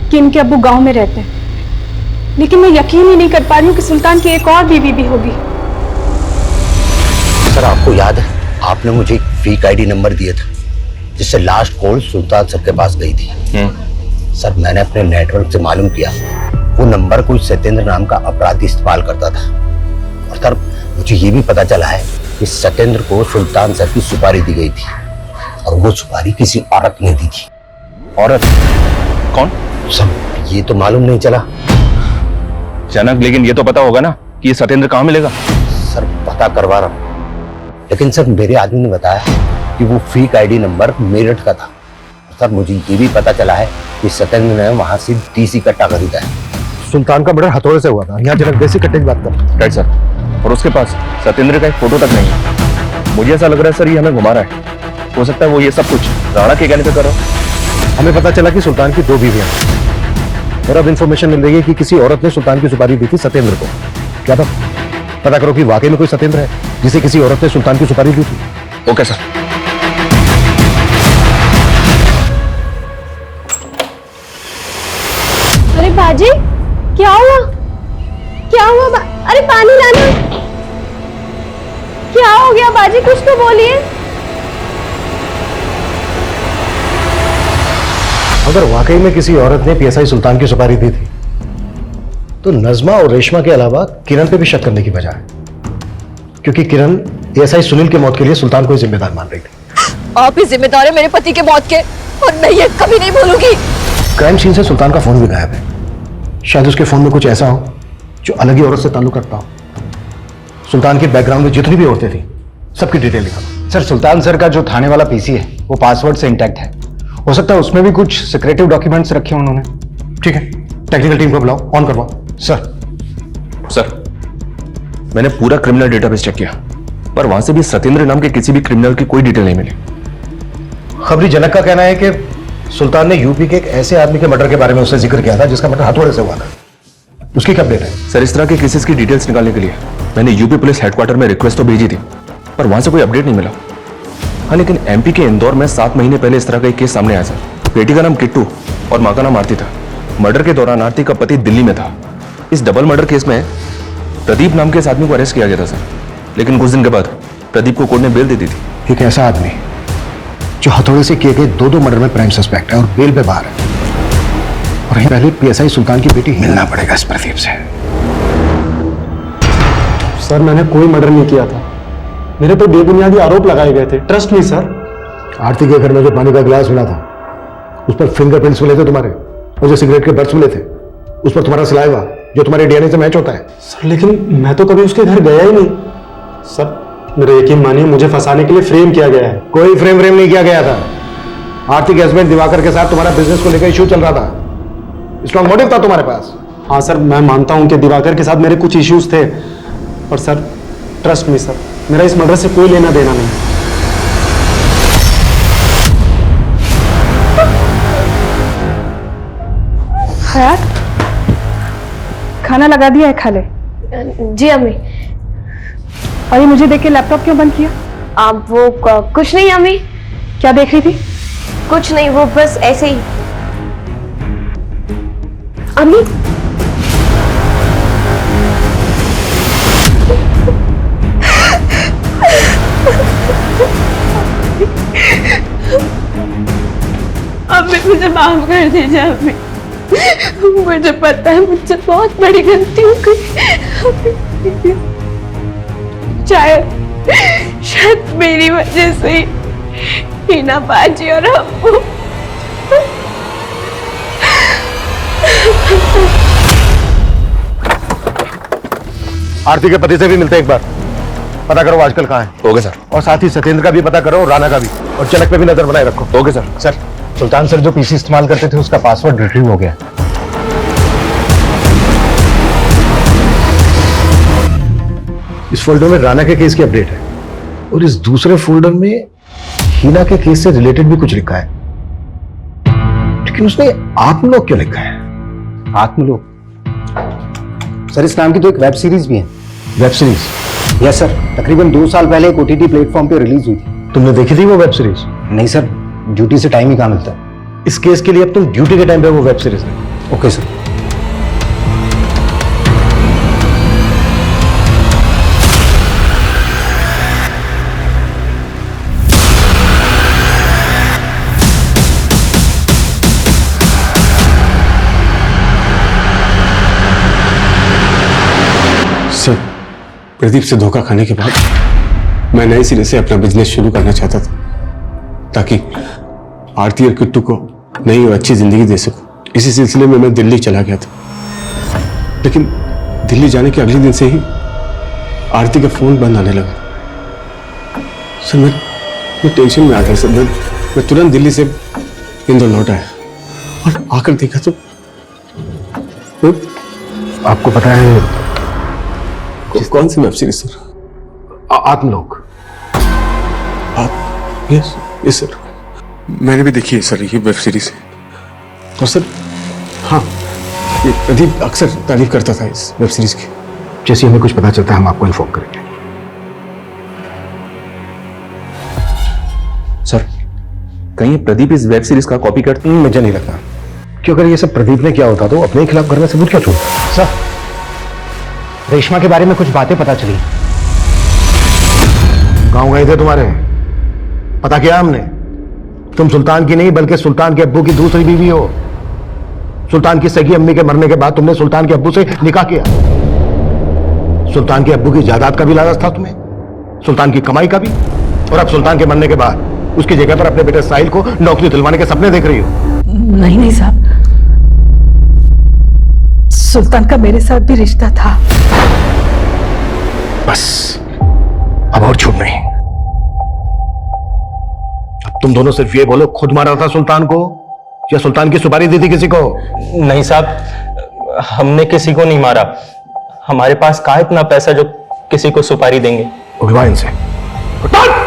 कि इनके अब्बू गांव में रहते हैं, लेकिन मैं यकीन ही नहीं कर पा रही हूँ कि सुल्तान की एक और बीवी भी होगी। सर आपको याद है, आपने मुझे एक फेक आईडी नंबर दिया था जिससे लास्ट कॉल सुल्तान सर के पास गई थी। सर मैंने अपने नेटवर्क से मालूम किया, वो नंबर कोई सत्येंद्र नाम का अपराधी इस्तेमाल करता था। और सर मुझे ये भी पता चला है कि सत्येंद्र को सुल्तान सर की सुपारी दी गई थी और वो सुपारी किसी औरत ने दी थी। औरत? कौन? सर ये तो मालूम नहीं चला जनक, लेकिन ये तो पता होगा ना कि ये सत्येंद्र कहाँ मिलेगा? सर पता करवा रहा हूँ, लेकिन सर मेरे आदमी ने बताया कि वो फेक आईडी नंबर मेरठ का था। सर मुझे ये भी पता चला है कि सत्येंद्र ने वहां से देसी कट्टा खरीदा है। सुल्तान का मर्डर हथौड़े से हुआ था, यहाँ जनक देसी कट्टे की बात कर। राइट सर, और उसके पास सत्येंद्र का एक फोटो तक नहीं है। मुझे ऐसा लग रहा है सर ये हमें घुमा रहा है। हो सकता है वो ये सब कुछ राणा के कहने पे कर रहा है। हमें पता चला कि सुल्तान की 2 बीवियां हैं और अब इंफॉर्मेशन मिल रही है कि किसी औरत ने सुल्तान की सुपारी दी थी सत्येंद्र को। क्या था? पता करो कि वाकई में कोई सत्येंद्र है जिसे किसी औरत ने सुल्तान की सुपारी दी थी। Okay sir. अरे बाजी, क्या हुआ? क्या हुआ? अरे पानी लाना। क्या हो गया बाजी, कुछ तो बोलिए। अगर वाकई में किसी औरत ने पीएसआई सुल्तान की सुपारी दी थी तो नज़मा और रेशमा के अलावा किरण पे भी शक करने की वजह है, क्योंकि किरण पीएसआई सुनील की मौत के लिए सुल्तान को जिम्मेदार मान रही थी। आप ही जिम्मेदार है मेरे पति के मौत के, और मैं ये कभी नहीं भूलूंगी। क्राइम सीन से सुल्तान का फोन भी गायब है। शायद उसके फोन में कुछ ऐसा हो जो अलग ही औरत से ताल्लुक रखता हो। सुल्तान के बैकग्राउंड में जितनी भी औरतें थी सबकी डिटेल लिखा। सर सुल्तान सर का जो थाने वाला पीसी है वो पासवर्ड से इंटैक्ट है, हो सकता है उसमें भी कुछ सिक्रेटिव डॉक्यूमेंट्स रखे उन्होंने। ठीक है, टेक्निकल टीम को बुलाओ, ऑन करवाओ। सर मैंने पूरा क्रिमिनल डेटाबेस चेक किया, पर वहां से भी सत्येंद्र नाम के किसी भी क्रिमिनल की कोई डिटेल नहीं मिली। खबरी जनक का कहना है कि सुल्तान ने यूपी के एक ऐसे आदमी के मर्डर के बारे में उससे जिक्र किया था जिसका मर्डर हथौड़े से हुआ था। उसकी क्या अपडेट है? सर इस तरह के केसेस की डिटेल्स निकालने के लिए मैंने यूपी पुलिस हेडक्वार्टर में रिक्वेस्ट तो भेजी थी, पर वहां से कोई अपडेट नहीं मिला। हाँ, लेकिन एमपी के इंदौर में 7 महीने पहले इस तरह का एक केस सामने आया सर। बेटी का नाम किट्टू और मां का नाम आरती था। मर्डर के दौरान आरती का पति दिल्ली में था। इस डबल मर्डर केस में प्रदीप नाम के इस आदमी को अरेस्ट किया गया था सर, लेकिन कुछ दिन के बाद प्रदीप को कोर्ट ने बेल दे दी थी। एक ऐसा आदमी जो हथौड़े से किए गए 2 मर्डर में प्राइम सस्पेक्ट है और बेल पे बाहर है, और पहले पीएसआई सुल्तान की बेटी मिलना पड़ेगा इस प्रदीप से। सर मैंने कोई मर्डर नहीं किया था, मेरे पर बेबुनियादी आरोप लगाए गए थे। ट्रस्ट नहीं सर। आरती के घर में जो पानी का गिलास मिला था उस पर फिंगरप्रिंट्स मिले थे तुम्हारे, और जो सिगरेट के बट्स मिले थे उस पर तुम्हारा सलाइवा जो तुम्हारे डीएनए से मैच होता है। सर लेकिन मैं तो कभी उसके घर गया ही नहीं। सर मेरे यकीन मानिए, मुझे फंसाने के लिए फ्रेम किया गया है। कोई फ्रेम नहीं किया गया था। आरती के हस्बैंड दिवाकर के साथ तुम्हारा बिजनेस को लेकर इशू चल रहा था। स्ट्रॉन्ग मोटिव था तुम्हारे पास। हाँ सर, मैं मानता हूँ कि दिवाकर के साथ मेरे कुछ इश्यूज थे, पर सर ट्रस्ट मी सर, मेरा इस मर्डर से कोई लेना देना नहीं। हयात, खाना लगा दिया है, खा ले। जी अम्मी। और ये मुझे देख के लैपटॉप क्यों बंद किया? आप वो कुछ नहीं अम्मी। क्या देख रही थी? कुछ नहीं, वो बस ऐसे ही। अम्मी अम्मी मुझे माफ कर दीजिए अम्मी, मुझे पता है मुझसे बहुत बड़ी गलती हो गई। शायद मेरी वजह से हीना बाजी और अब्बू। आरती के पति से भी मिलते एक बार, पता करो आजकल कहाँ है। Okay sir. और साथ ही सत्येंद्र का भी पता करो, राणा का भी, और चनक पे भी नजर बनाए रखो। Okay sir. सर, सुल्तान सर जो पीसी इस्तेमाल करते थे उसका पासवर्ड रिट्रीव हो गया। इस फोल्डर में राणा के केस की अपडेट है, और इस दूसरे फोल्डर में हीना के केस से रिलेटेड भी कुछ लिखा है, लेकिन उसने आत्मलोक क्यों लिखा है? आत्मलोक? सर, इस नाम की तो एक वेब सीरीज भी है। Web series? यस सर, तकरीबन 2 साल पहले एक OTT प्लेटफॉर्म पे रिलीज हुई थी। तुमने देखी थी वो वेब सीरीज? नहीं सर, ड्यूटी से टाइम ही कहाँ मिलता है। इस केस के लिए अब तुम ड्यूटी के टाइम पे वो वेब सीरीज देखो। Okay sir. सर, प्रदीप से धोखा खाने के बाद मैं नए सिरे से अपना बिजनेस शुरू करना चाहता था, ताकि आरती और किट्टू को नई और अच्छी जिंदगी दे सकूं। इसी सिलसिले में मैं दिल्ली चला गया था, लेकिन दिल्ली जाने के अगले दिन से ही आरती का फोन बंद आने लगा। सर, मैं टेंशन में आ गया सर। मैं तुरंत दिल्ली से इंदौर लौट आया और आकर देखा तो आपको पता है कौन सी web series sir? Atmalok. Yes yes sir, मैंने भी देखी है सर ये वेब सीरीज। और सर हाँ, ये प्रदीप अक्सर तारीफ करता था इस वेब सीरीज की। जैसे हमें कुछ पता चलता है हम आपको इन्फॉर्म करेंगे। सर, कहीं प्रदीप इस वेब सीरीज का कॉपी करते? मुझे नहीं लगता, क्योंकि अगर ये सब प्रदीप ने किया होता तो अपने ही खिलाफ घर में सबूत क्यों छोड़ता? सर, रेशमा के बारे में कुछ बातें पता चली। गांव गए थे तुम्हारे, पता किया हमने, तुम सुल्तान की नहीं बल्कि सुल्तान के अब्बू की दूसरी बीवी हो। सुल्तान की सगी अम्मी के मरने के बाद तुमने सुल्तान के अब्बू से निकाह किया। सुल्तान के अब्बू की जायदाद का भी लालच था तुम्हें, सुल्तान की कमाई का भी, और अब सुल्तान के मरने के बाद उसकी जगह पर अपने बेटे साहिल को नौकरी दिलवाने के सपने देख रही हो। नहीं साहब, सुल्तान का मेरे साथ भी रिश्ता था। बस अब और झूठ नहीं। अब तुम दोनों सिर्फ ये बोलो, खुद मारा था सुल्तान को या सुल्तान की सुपारी दी थी किसी को? नहीं साहब, हमने किसी को नहीं मारा। हमारे पास कहाँ इतना पैसा जो किसी को सुपारी देंगे। उठवा इनसे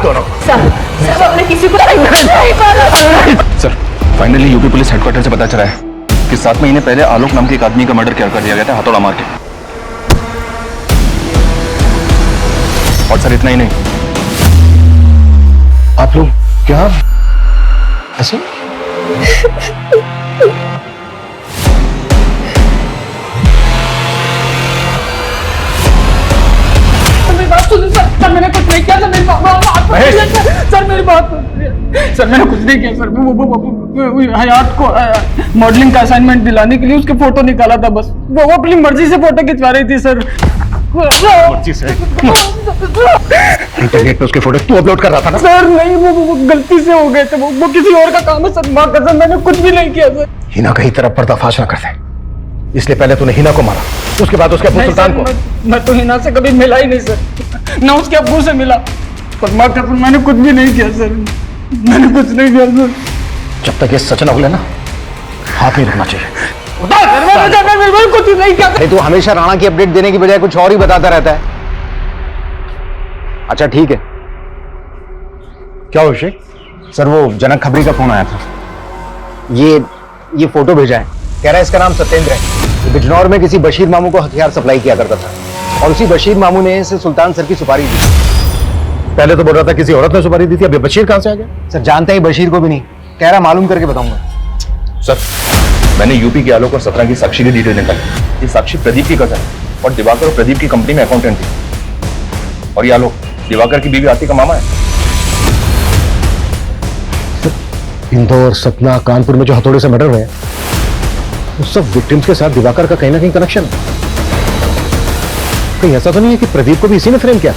दोनों। सब हमने किसी को नहीं मारा। Sir, finally UP police headquarter से पता चला है कि 7 महीने पहले आलोक नाम के एक आदमी का मर्डर कर दिया गया था हथौड़ा मार के। और सर इतना ही नहीं, आप लोग क्या ऐसे? मेरी बात सुनिए सर, मैंने कुछ नहीं किया। सर मेरी बात सुनिए सर, मैंने कुछ नहीं किया सर। वो हयात को मॉडलिंग का असाइनमेंट दिलाने के लिए उसके फोटो निकाला था बस। वो अपनी मर्जी से फोटो खिंचवा रही थी सर। मर्जी से? इंटरनेट पे उसके फोटो तू अपलोड कर रहा था ना? सर नहीं, वो गलती से हो गए थे। वो किसी और का काम है सर, माँ कसम मैंने कुछ भी नहीं किया सर। हिना कहीं तरफ पर्दाफाश ना कर दे, इसलिए पहले तूने हिना को मारा, उसके बाद उसके अब्बू सुल्तान को। मैं तो हिना से कभी मिला ही नहीं सर, ना उसके अब्बू से मिला। पर माँ कसम मैंने कुछ भी नहीं किया सर, मैंने कुछ नहीं किया सर। जब तक ये सच ना हो ना, हाथ नहीं रखना चाहिए। कुछ नहीं किया। अरे तू हमेशा राणा की अपडेट देने की बजाय कुछ और ही बताता रहता है। अच्छा ठीक है, क्या हो अभिषेक? सर वो जनक खबरी का फोन आया था। ये फोटो भेजा है, कह रहा है इसका नाम सत्येंद्र है। बिजनौर में किसी बशीर मामू को हथियार सप्लाई किया करता था और उसी बशीर मामू ने इसे सुल्तान सर की सुपारी दी। पहले तो बोल रहा था किसी औरत ने सुपारी दी थी, अब बशीर कहां से आ गया? सर जानते ही बशीर को भी नहीं, कह रहा मालूम करके बताऊंगा। सर मैंने यूपी के आलोक और 17 की साक्षी की डिटेल निकाली। ये साक्षी प्रदीप की कजन है और दिवाकर और प्रदीप की कंपनी में अकाउंटेंट थी। और ये आलोक दिवाकर की बीवी आरती का मामा है। इंदौर, सतना, कानपुर में जो हथौड़े से मर्डर हुए हैं, उस सब विक्टिम्स के साथ दिवाकर का कहीं ना कहीं कनेक्शन है। कहीं ऐसा तो नहीं है कि प्रदीप को भी इसी ने फ्रेम किया?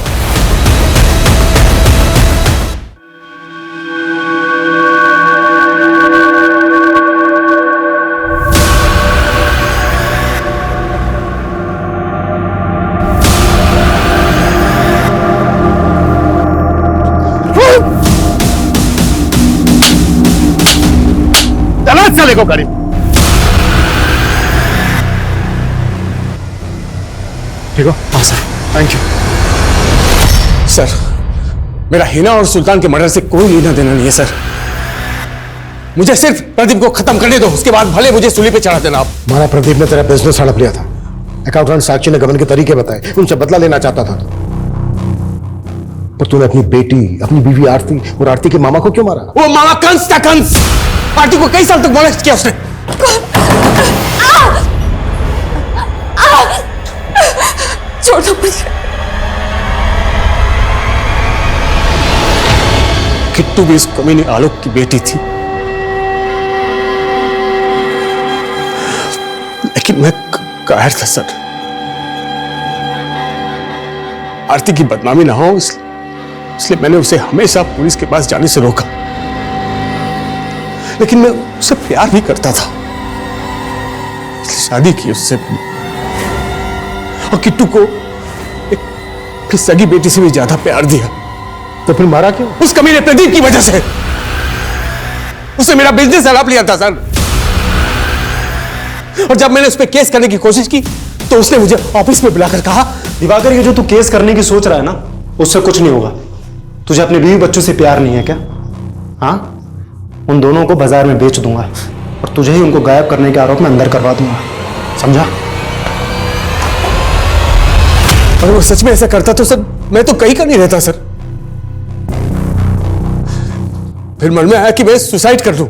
चले को गाड़ी। ठीक हो? हाँ सर, थैंक यू सर। मेरा हिना और सुल्तान के मर्डर से कोई लेना देना नहीं है सर। मुझे सिर्फ प्रदीप को खत्म करने दो, उसके बाद भले मुझे सूली पे चढ़ा देना आप। हमारा प्रदीप ने तेरा बिजनेस हड़प लिया था। अकाउंटेंट साक्षी ने गबन के तरीके बताए, उनसे बदला लेना चाहता था पर तूने अपनी बेटी, अपनी बीवी आरती और आरती के मामा को क्यों मारा? वो मामा कंस था, कंस। आरती को कई साल तक मोलेस्ट किया उसने। छोड़ दो मुझे। किट्टू भी इस कमीने आलोक की बेटी थी, लेकिन मैं कायर था सर। आरती की बदनामी ना हो इसलिए मैंने उसे हमेशा पुलिस के पास जाने से रोका। लेकिन मैं उससे प्यार भी करता था, इसलिए शादी की उससे। और किट्टू को एक सगी बेटी से भी ज्यादा प्यार दिया। तो फिर मारा क्यों? उस कमीने प्रदीप की वजह से। उसने मेरा बिजनेस हड़प लिया था सर। और जब मैंने उस पर केस करने की कोशिश की तो उसने मुझे ऑफिस में बुलाकर कहा, दिवाकर ये जो तू केस करने की सोच रहा है ना, उससे कुछ नहीं होगा। तुझे अपने बीवी बच्चों से प्यार नहीं है क्या? हाँ, उन दोनों को बाजार में बेच दूंगा और तुझे ही उनको गायब करने के आरोप में अंदर करवा दूंगा, समझा? अगर वो सच में ऐसा करता तो सर मैं तो कहीं का नहीं रहता सर। फिर मन में आया कि मैं सुसाइड कर लूं।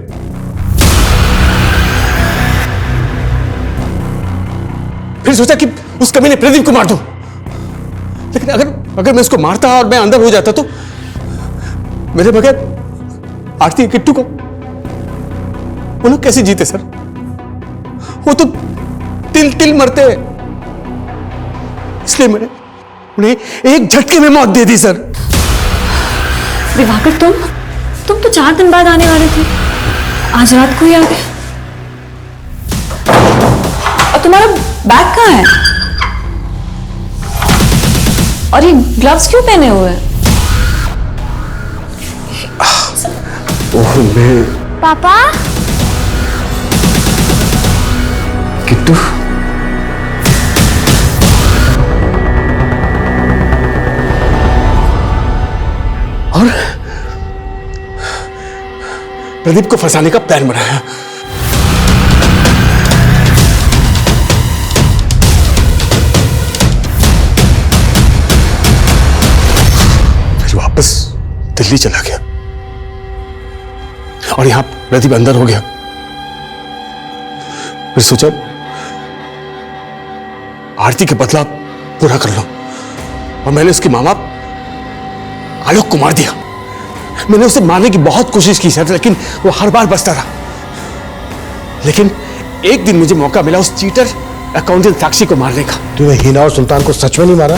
फिर सोचा कि उस कमीने प्रदीप को मार दूं। लेकिन अगर मैं उसको मारता और मैं अंदर हो जाता तो मेरे बगैर आरती किट्टू को वो लोग कैसे जीते सर? वो तो तिल तिल मरते हैं। इसलिए मैंने उन्हें एक झटके में मौत दे दी सर। दिवाकर तुम तो 4 दिन बाद आने वाले थे, आज रात को ही आ गए। और तुम्हारा बैग कहाँ है? और ये ग्लव्स क्यों पहने हुए हैं? ओह मैं पापा किट्टू, और प्रदीप को फंसाने का प्लान बनाया। फिर वापस दिल्ली चला गया और यहां प्रदीप अंदर हो गया। फिर सोचा आरती के बदला पूरा कर लो और मैंने उसकी मामा आलोक को मार दिया। मैंने उसे मारने की बहुत कोशिश की सर, लेकिन वो हर बार बचता रहा। लेकिन एक दिन मुझे मौका मिला उस चीटर अकाउंटेंट साक्षी को मारने का। तूने हिना और सुल्तान को सच में नहीं मारा?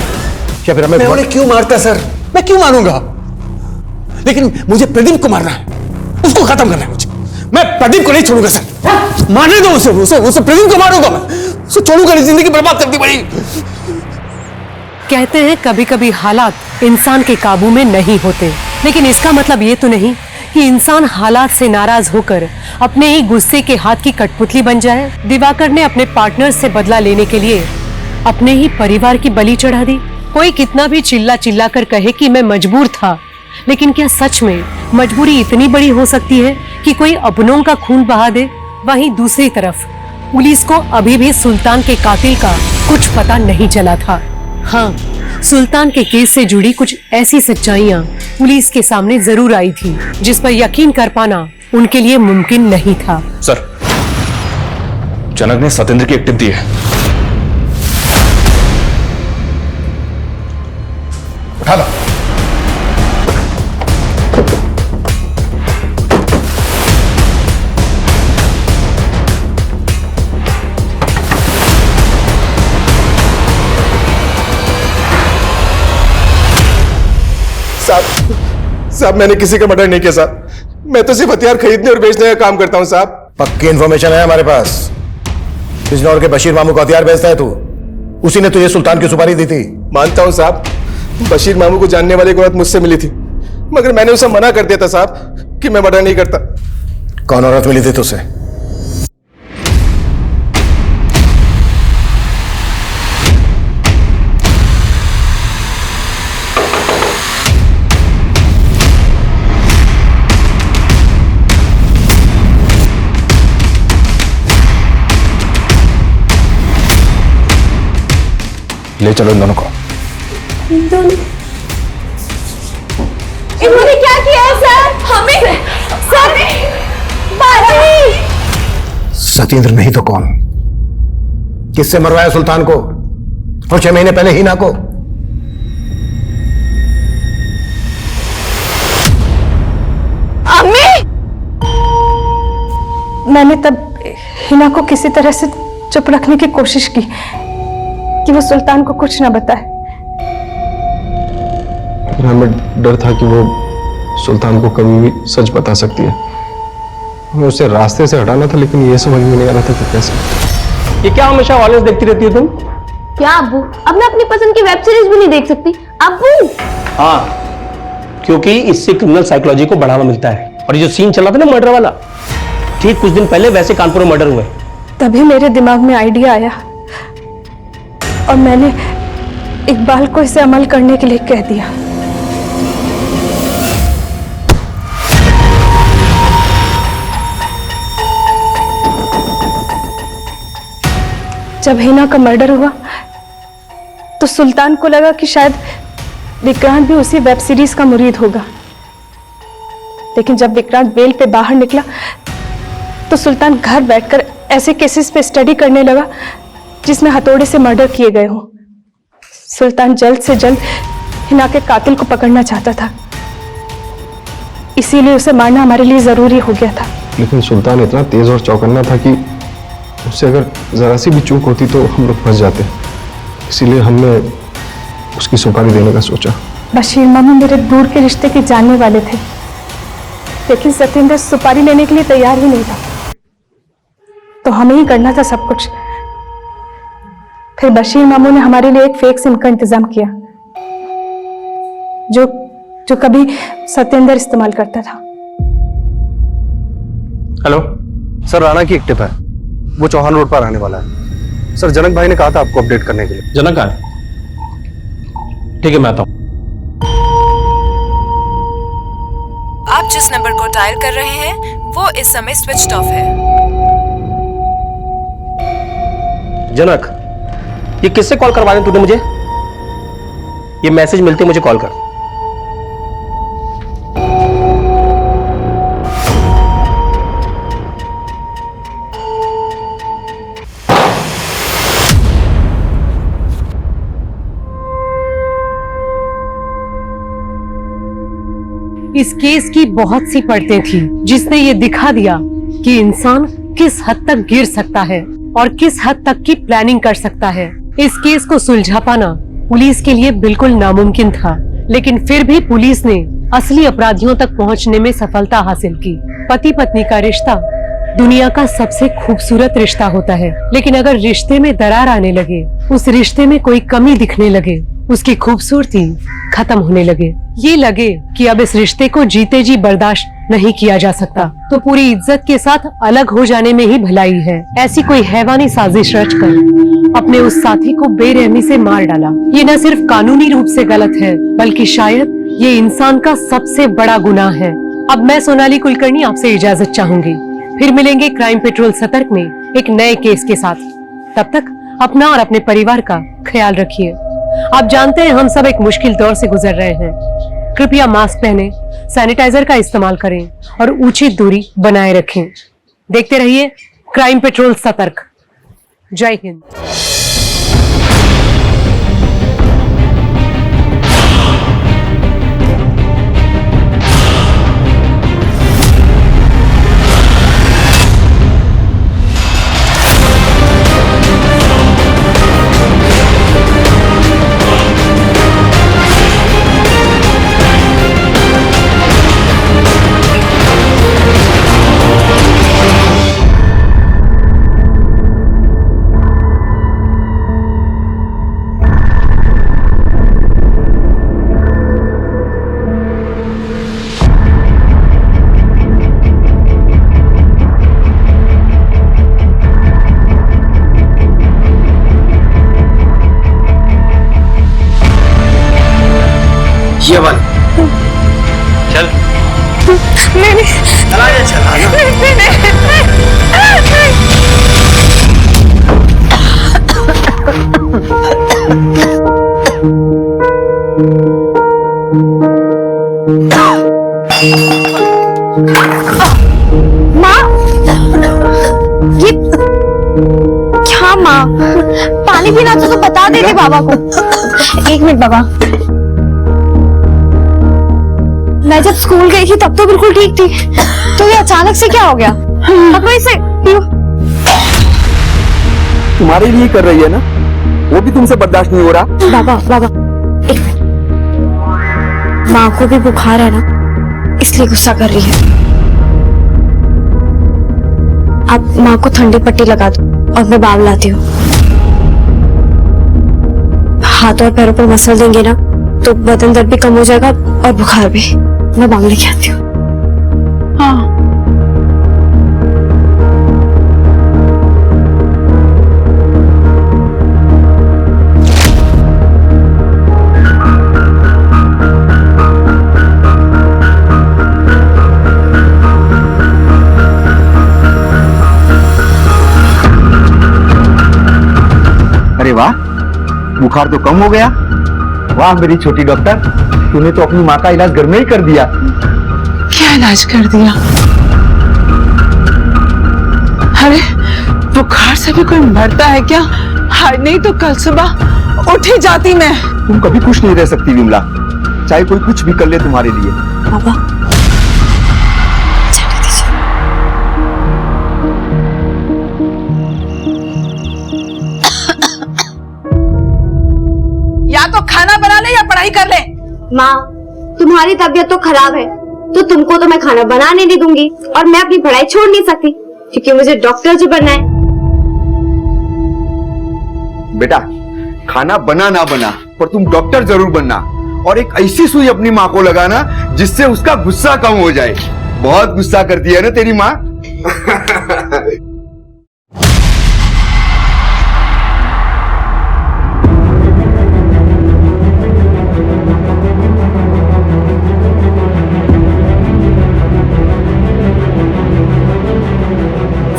क्या फिर मैं उन्हें क्यों मारता सर? मैं क्यों मारूंगा? लेकिन मुझे प्रदीप को मारना है, उसको खत्म करना है मुझे। मैं प्रदीप को नहीं छोड़ूंगा सर। मारने दो उसे प्रदीप को मारूंगा मैं। उसे छोड़ूंगा नहीं, जिंदगी बर्बाद करती पड़ी। कहते हैं कभी कभी हालात इंसान के काबू में नहीं होते, लेकिन इसका मतलब ये तो नहीं कि इंसान हालात से नाराज होकर अपने ही गुस्से के हाथ की कठपुतली बन जाए? दिवाकर ने अपने पार्टनर से बदला लेने के लिए अपने ही परिवार की बलि चढ़ा दी। कोई कितना भी चिल्ला चिल्ला कर कहे कि मैं मजबूर था, लेकिन क्या सच में मजबूरी इतनी बड़ी हो सकती है कि कोई अपनों का खून बहा दे? वहीं दूसरी तरफ पुलिस को अभी भी सुल्तान के कातिल का कुछ पता नहीं चला था। हाँ, सुल्तान के केस से जुड़ी कुछ ऐसी सच्चाइयां पुलिस के सामने जरूर आई थी जिस पर यकीन कर पाना उनके लिए मुमकिन नहीं था। सर, जनक ने सतेंद्र की एक टिप दी है। उठा लो। साहब, मैंने किसी का मर्डर नहीं किया साहब। मैं तो सिर्फ हथियार खरीदने और बेचने का काम करता हूं साहब। पक्की इन्फॉर्मेशन है हमारे पास। बिजनौर के बशीर मामू को हथियार बेचता है तू। उसी ने तुझे सुल्तान की सुपारी दी थी। मानता हूं साहब, बशीर मामू को जानने वाली एक औरत मुझसे मिली थी, मगर मैंने उसे मना कर दिया था साहब कि मैं मर्डर नहीं करता। कौन औरत मिली थी तुझसे? ले चलो इन दोनों को। इन्होंने क्या किया है सर? हमें सर बाजी। सतेंद्र नहीं तो कौन? किससे मरवाया सुल्तान को और 6 महीने पहले हीना को? अम्मी, मैंने तब हिना को किसी तरह से चुप रखने की कोशिश की कि वो सुल्तान को कुछ ना बताए। हमें डर था कि वो सुल्तान को कभी भी सच बता सकती है। हमें उसे रास्ते से हटाना था, लेकिन ये समझ में नहीं आ रहा था कि कैसे। ये क्या हमेशा वायलेंस देखती रहती हो तुम? क्या अब्बू, अब मैं अपनी पसंद की वेब सीरीज भी नहीं देख सकती अब्बू? हाँ, क्योंकि इससे क्रिमिनल साइकोलॉजी को बढ़ावा मिलता है। और ये जो सीन चला था ना मर्डर वाला, ठीक कुछ दिन पहले वैसे कानपुर में मर्डर हुए। तभी मेरे दिमाग में आइडिया आया और मैंने इकबाल को इसे अमल करने के लिए कह दिया। जब हिना का मर्डर हुआ तो सुल्तान को लगा कि शायद विक्रांत भी उसी वेब सीरीज का मुरीद होगा, लेकिन जब विक्रांत बेल पे बाहर निकला तो सुल्तान घर बैठकर ऐसे केसेस पे स्टडी करने लगा जिसमें हथौड़े से मर्डर किए गए हों। सुल्तान जल्द से जल्द हिना के कातिल को पकड़ना चाहता था, इसीलिए उसे मारना हमारे लिए जरूरी हो गया था। लेकिन सुल्तान इतना तेज और चौकन्ना था कि उससे अगर जरा सी भी चूक होती तो हम लोग फंस जाते। इसीलिए हमने उसकी सुपारी देने का सोचा। बशीर मामू मेरे दूर के रिश्ते के जानने वाले थे, लेकिन सतेंद्र सुपारी लेने के लिए तैयार ही नहीं था, तो हमें ही करना था सब कुछ। फिर बशीर मामू ने हमारे लिए एक फेक सिम का इंतजाम किया जो कभी सतेंद्र इस्तेमाल करता था। हेलो सर, राणा की एक टिप है, वो चौहान रोड पर आने वाला है। सर, जनक भाई ने कहा था आपको अपडेट करने के लिए। जनक आए? ठीक है, मैं आता हूं। आप जिस नंबर को डायल कर रहे हैं वो इस समय स्विच्ड ऑफ है। जनक, ये किससे कॉल करवा रहे तूने मुझे? ये मैसेज मिलते मुझे कॉल कर। इस केस की बहुत सी परतें थी जिसने ये दिखा दिया कि इंसान किस हद तक गिर सकता है और किस हद तक की प्लानिंग कर सकता है। इस केस को सुलझा पाना पुलिस के लिए बिल्कुल नामुमकिन था, लेकिन फिर भी पुलिस ने असली अपराधियों तक पहुंचने में सफलता हासिल की। पति पत्नी का रिश्ता दुनिया का सबसे खूबसूरत रिश्ता होता है, लेकिन अगर रिश्ते में दरार आने लगे, उस रिश्ते में कोई कमी दिखने लगे, उसकी खूबसूरती खत्म होने लगे। ये लगे कि अब इस रिश्ते को जीते जी बर्दाश्त नहीं किया जा सकता, तो पूरी इज्जत के साथ अलग हो जाने में ही भलाई है। ऐसी कोई हैवानी साजिश रचकर अपने उस साथी को बेरहमी से मार डाला। ये न सिर्फ कानूनी रूप से गलत है, बल्कि शायद ये इंसान का सबसे बड़ा गुनाह है। अब मैं सोनाली कुलकर्णी आपसे इजाजत चाहूंगी। फिर मिलेंगे क्राइम पेट्रोल सतर्क में एक नए केस के साथ। तब तक अपना और अपने परिवार का ख्याल रखिए। आप जानते हैं हम सब एक मुश्किल दौर से गुजर रहे हैं। कृपया मास्क पहने, सैनिटाइजर का इस्तेमाल करें और उचित दूरी बनाए रखें। देखते रहिए क्राइम पेट्रोल सतर्क। जय हिंद। ये वाले चल नहीं चला जा चला माँ, ये क्या माँ? पानी पीना तो बता देते बाबा को। एक मिनट बाबा, मैं जब स्कूल गई थी तब तो बिल्कुल ठीक थी, तो ये अचानक से क्या हो गया? अब इसे पियो। तुम्हारे लिए कर रही है ना, वो भी तुमसे बर्दाश्त नहीं हो रहा। बाबा बाबा एक मिनट, माँ को भी बुखार है ना, इसलिए गुस्सा कर रही है। आप माँ को ठंडी पट्टी लगा दो और मैं बाम लाती हूँ। हाथ और पैरों पर मसल देंगे ना तो बदन दर्द भी कम हो जाएगा और बुखार भी। मैं बाम लेके आती हूँ। हाँ अरे वाह, बुखार तो कम हो गया। वाह मेरी छोटी डॉक्टर, तूने तो अपनी माँ का इलाज घर में ही कर दिया। क्या इलाज कर दिया? अरे बुखार से भी कोई मरता है क्या? हाय नहीं तो कल सुबह उठ ही जाती मैं। तुम कभी खुश नहीं रह सकती विमला, चाहे कोई कुछ भी कर ले तुम्हारे लिए। बाबा या तो खाना बना ले या पढ़ाई कर ले। माँ, तुम्हारी तबीयत तो खराब है, तो तुमको तो मैं खाना बनाने नहीं दूंगी और मैं अपनी पढ़ाई छोड़ नहीं सकती, क्योंकि मुझे डॉक्टर जो बनना है। बेटा, खाना बना ना बना पर तुम डॉक्टर जरूर बनना, और एक ऐसी सुई अपनी माँ को लगाना जिससे उसका गुस्सा कम हो जाए। बहुत गुस्सा करती है ना तेरी माँ।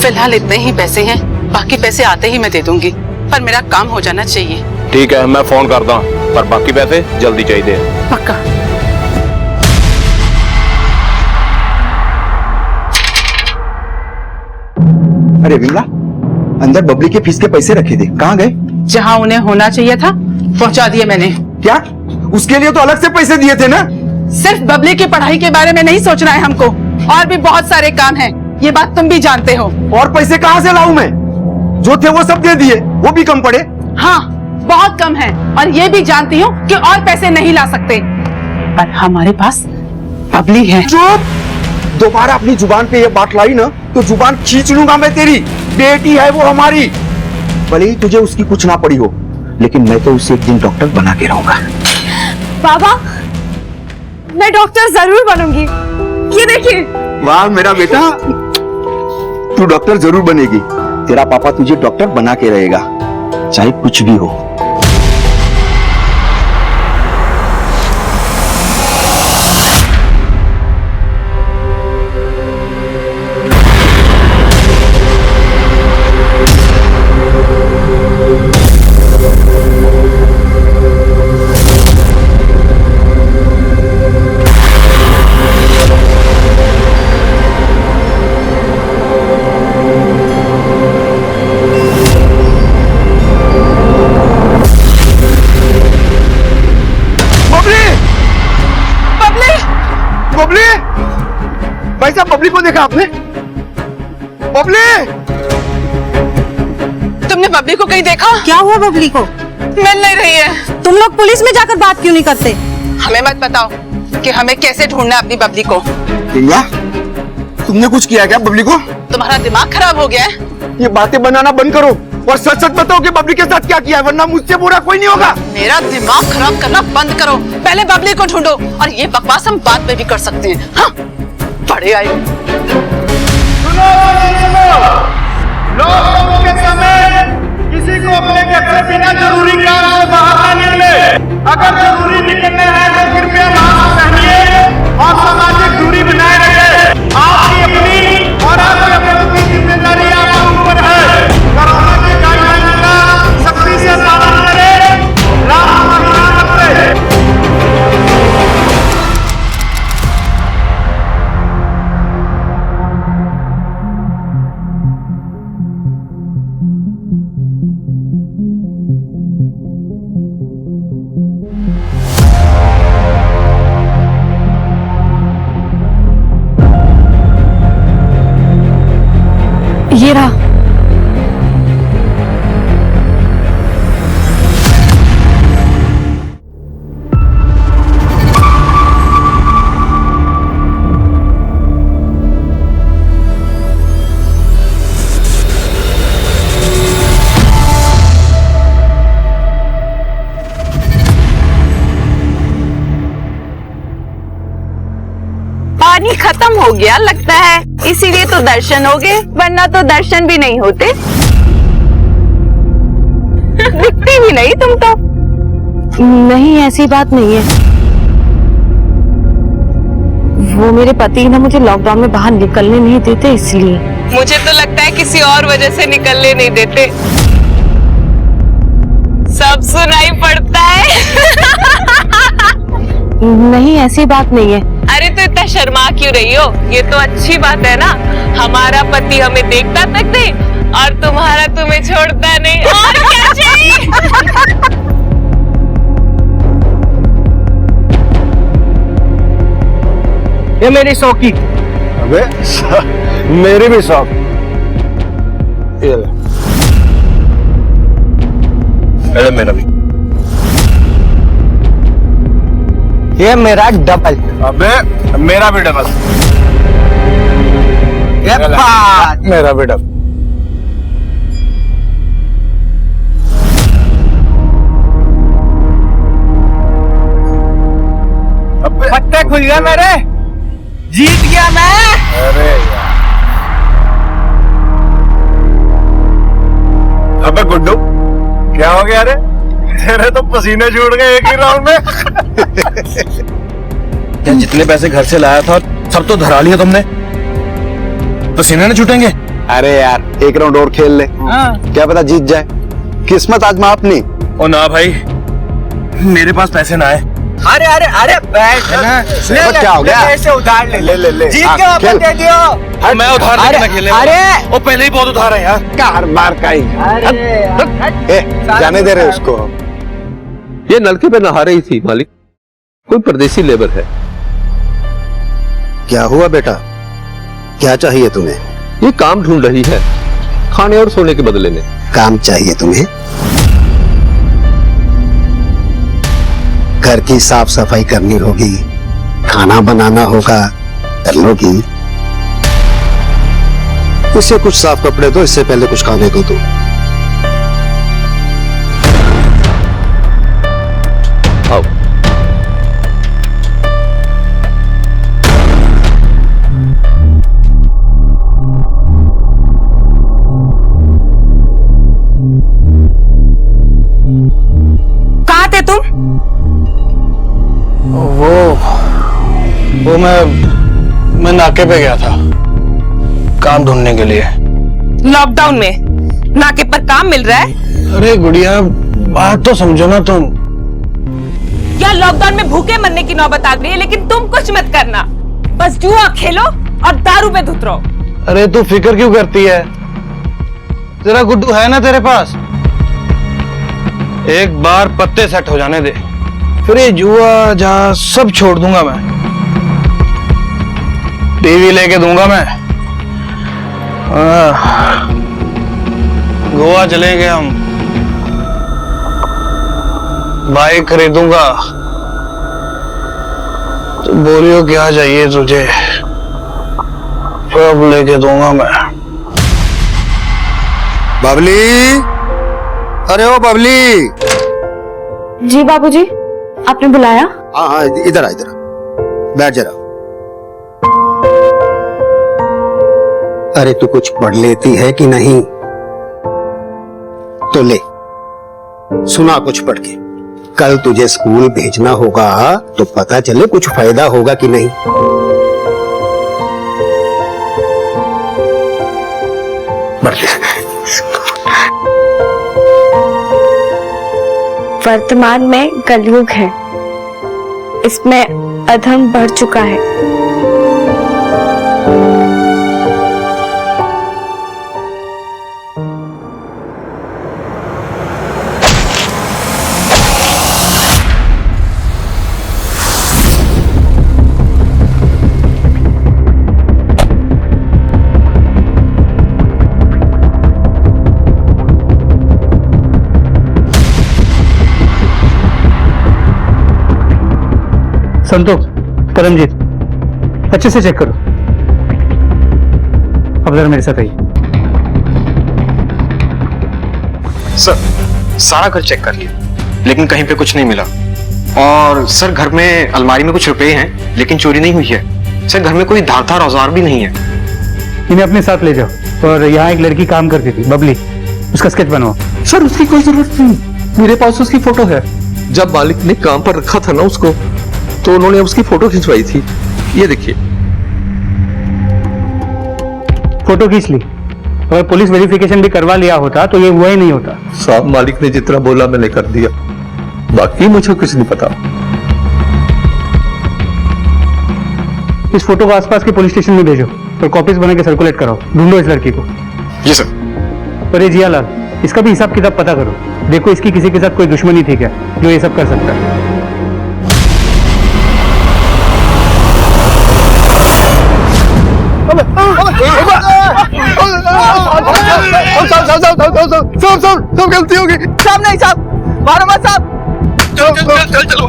फिलहाल इतने ही पैसे हैं, बाकी पैसे आते ही मैं दे दूंगी, पर मेरा काम हो जाना चाहिए। ठीक है, मैं फोन करता हूँ, पर बाकी पैसे जल्दी चाहिए। पक्का। अरे विमला, अंदर बबली के फीस के पैसे रखे थे, कहाँ गए? जहाँ उन्हें होना चाहिए था पहुँचा दिए मैंने। क्या? उसके लिए तो अलग से पैसे दिए थे ना? सिर्फ बबली की पढ़ाई के बारे में नहीं सोचना है हमको, और भी बहुत सारे काम हैं, ये बात तुम भी जानते हो। और पैसे कहाँ से लाऊं मैं? जो थे वो सब दे दिए, वो भी कम पड़े। हाँ, बहुत कम है, और ये भी जानती हूँ कि और पैसे नहीं ला सकते, पर हमारे पास बबली है। चुप! दोबारा अपनी जुबान पे ये बात लाई ना तो जुबान खींच लूंगा मैं तेरी। बेटी है वो हमारी, भले ही तुझे उसकी कुछ ना पड़ी हो, लेकिन मैं तो उसे एक दिन डॉक्टर बना के रहूंगा। बाबा, मैं डॉक्टर जरूर बनूंगी। ये देखिए। वाह मेरा बेटा, तू डॉक्टर जरूर बनेगी। तेरा पापा तुझे डॉक्टर बना के रहेगा, चाहे कुछ भी हो। भाई साहब, बबली को देखा आपने? बबली! तुमने बबली को कहीं देखा? क्या हुआ बबली को? मिल नहीं रही है। तुम लोग पुलिस में जाकर बात क्यों नहीं करते? हमें मत बताओ कि हमें कैसे ढूंढना है अपनी बबली को। तुमने कुछ किया क्या बबली को? तुम्हारा दिमाग खराब हो गया है? ये बातें बनाना बंद करो और सच सच बताओ कि बबली के साथ क्या किया है, वरना मुझसे बुरा कोई नहीं होगा। मेरा दिमाग खराब करना बंद करो, पहले बबली को ढूंढो, और ये बकवास हम बाद में भी कर सकते हैं। हाँ, बड़े आए। लॉकडाउन के समय किसी को अपने घर से बिना जरूरी काम से बाहर न निकले। अगर जरूरी निकलना है तो कृपया मास्क पहनिए और सामाजिक दूरी बनाए रखें। आपकी अपनी और आपके अपनों की जिम्मेदारी आपके ऊपर है। कोरोना के गाइडलाइन का सख्ती से पालन करें। राम राम। ये रहा। पानी खत्म हो गया लगता है, इसीलिए तो दर्शन हो गए, वरना तो दर्शन भी नहीं होते। दिखती भी नहीं तुम तो। नहीं, ऐसी बात नहीं है। वो मेरे पति ना मुझे लॉकडाउन में बाहर निकलने नहीं देते, इसलिए। मुझे तो लगता है किसी और वजह से निकलने नहीं देते। सब सुनाई पड़ता है। नहीं, ऐसी बात नहीं है। अरे तो इतना शर्मा क्यों रही हो? ये तो अच्छी बात है ना, हमारा पति हमें देखता तक नहीं और तुम्हारा तुम्हें छोड़ता नहीं। और क्या चाहिए? ये मेरी शौकी। अबे मेरी भी शौक। अरे मेरा भी। ये मेरा डबल। अबे मेरा भी डबल। ये मेरा भी डबल। पत्ते खुल गए मेरे, जीत गया मैं। अरे अबे गुड्डू, क्या हो गया रे? तेरे तो पसीने छूट गए एक ही राउंड में। क्या जितने पैसे घर से लाया था सब तो धरा लिया तुमने, पसीने न छूटेंगे? अरे यार, एक राउंड और खेल ले। क्या पता जीत जाए, किस्मत आजमा अपनी। ओ ना भाई, मेरे पास पैसे ना आए। अरे अरे अरे बैठ ना, ले क्या हो गया? ऐसे उधार ले ले ले ले, जीत के वापस दे दियो। मैं उधार लेके ना खेलने वाला। अरे वो पहले ही बहुत उधार है यार। कार बार का ही। जाने दे रहे उसको। ये नलके पे नहा रही थी मालिक, कोई परदेसी लेबर है। क्या हुआ बेटा, क्या चाहिए तुम्हें? ये काम ढूंढ रही है, खाने और सोने के बदले में। काम चाहिए तुम्हें? घर की साफ सफाई करनी होगी, खाना बनाना होगा, कर लोगी। इससे कुछ साफ कपड़े दो, इससे पहले कुछ खाने को दो। वो मैं नाके पे गया था काम ढूंढने के लिए। लॉकडाउन में नाके पर काम मिल रहा है? अरे गुड़िया बात तो समझो ना तुम। या लॉकडाउन में भूखे मरने की नौबत आ गई है, लेकिन तुम कुछ मत करना, बस जुआ खेलो और दारू पे धुत रहो। अरे तू फिक्र क्यों करती है? तेरा गुड्डू है ना तेरे पास, एक बार पत्ते सेट हो जाने दे, फिर ये जुआ जा सब छोड़ दूंगा मैं। टीवी लेके दूंगा मैं, गोवा चलेंगे हम, बाइक खरीदूंगा। तो बोलियो क्या चाहिए तुझे, सब लेके दूंगा मैं। बबली, अरे ओ बबली। जी बाबूजी, आपने बुलाया? हाँ हाँ, इधर आ, इधर आ, बैठ जरा। अरे तू कुछ पढ़ लेती है कि नहीं? तो ले सुना कुछ पढ़ के, कल तुझे स्कूल भेजना होगा तो पता चले कुछ फायदा होगा कि नहीं। वर्तमान में कलयुग है, इसमें अधर्म बढ़ चुका है। संतोष, परमजीत, अच्छे से चेक करो। अब जरा मेरे साथ आइए। सर, सारा घर चेक कर लिया, लेकिन कहीं पे कुछ नहीं मिला। और सर, घर में अलमारी में कुछ रुपए हैं, लेकिन चोरी नहीं हुई है। सर, घर में कोई धारदार औजार भी नहीं है। इन्हें अपने साथ ले जाओ और यहाँ एक लड़की काम करती थी, बबली, उसका स्केच बनवाओ। सर, उसकी कोई जरूरत नहीं, मेरे पास उसकी फोटो है। जब मालिक ने काम पर रखा था ना उसको, तो उन्होंने उसकी फोटो खिंचवाई थी। ये देखिए, फोटो खींच ली। अगर पुलिस वेरिफिकेशन भी करवा लिया होता तो ये हुआ ही नहीं होता। साहब, मालिक ने जितना बोला मैंने कर दिया, बाकी मुझे कुछ नहीं पता। इस फोटो को आसपास के पुलिस स्टेशन में भेजो और कॉपीज बना के सर्कुलेट कराओ। ढूंढो इस लड़की को। जी सर। और ये जियालाल, इसका भी हिसाब किताब पता करो, देखो इसकी किसी के साथ कोई दुश्मनी थी क्या जो ये सब कर सकता है। सब गलती होगी साहब। नहीं साहब, मारो मत साहब। चलो।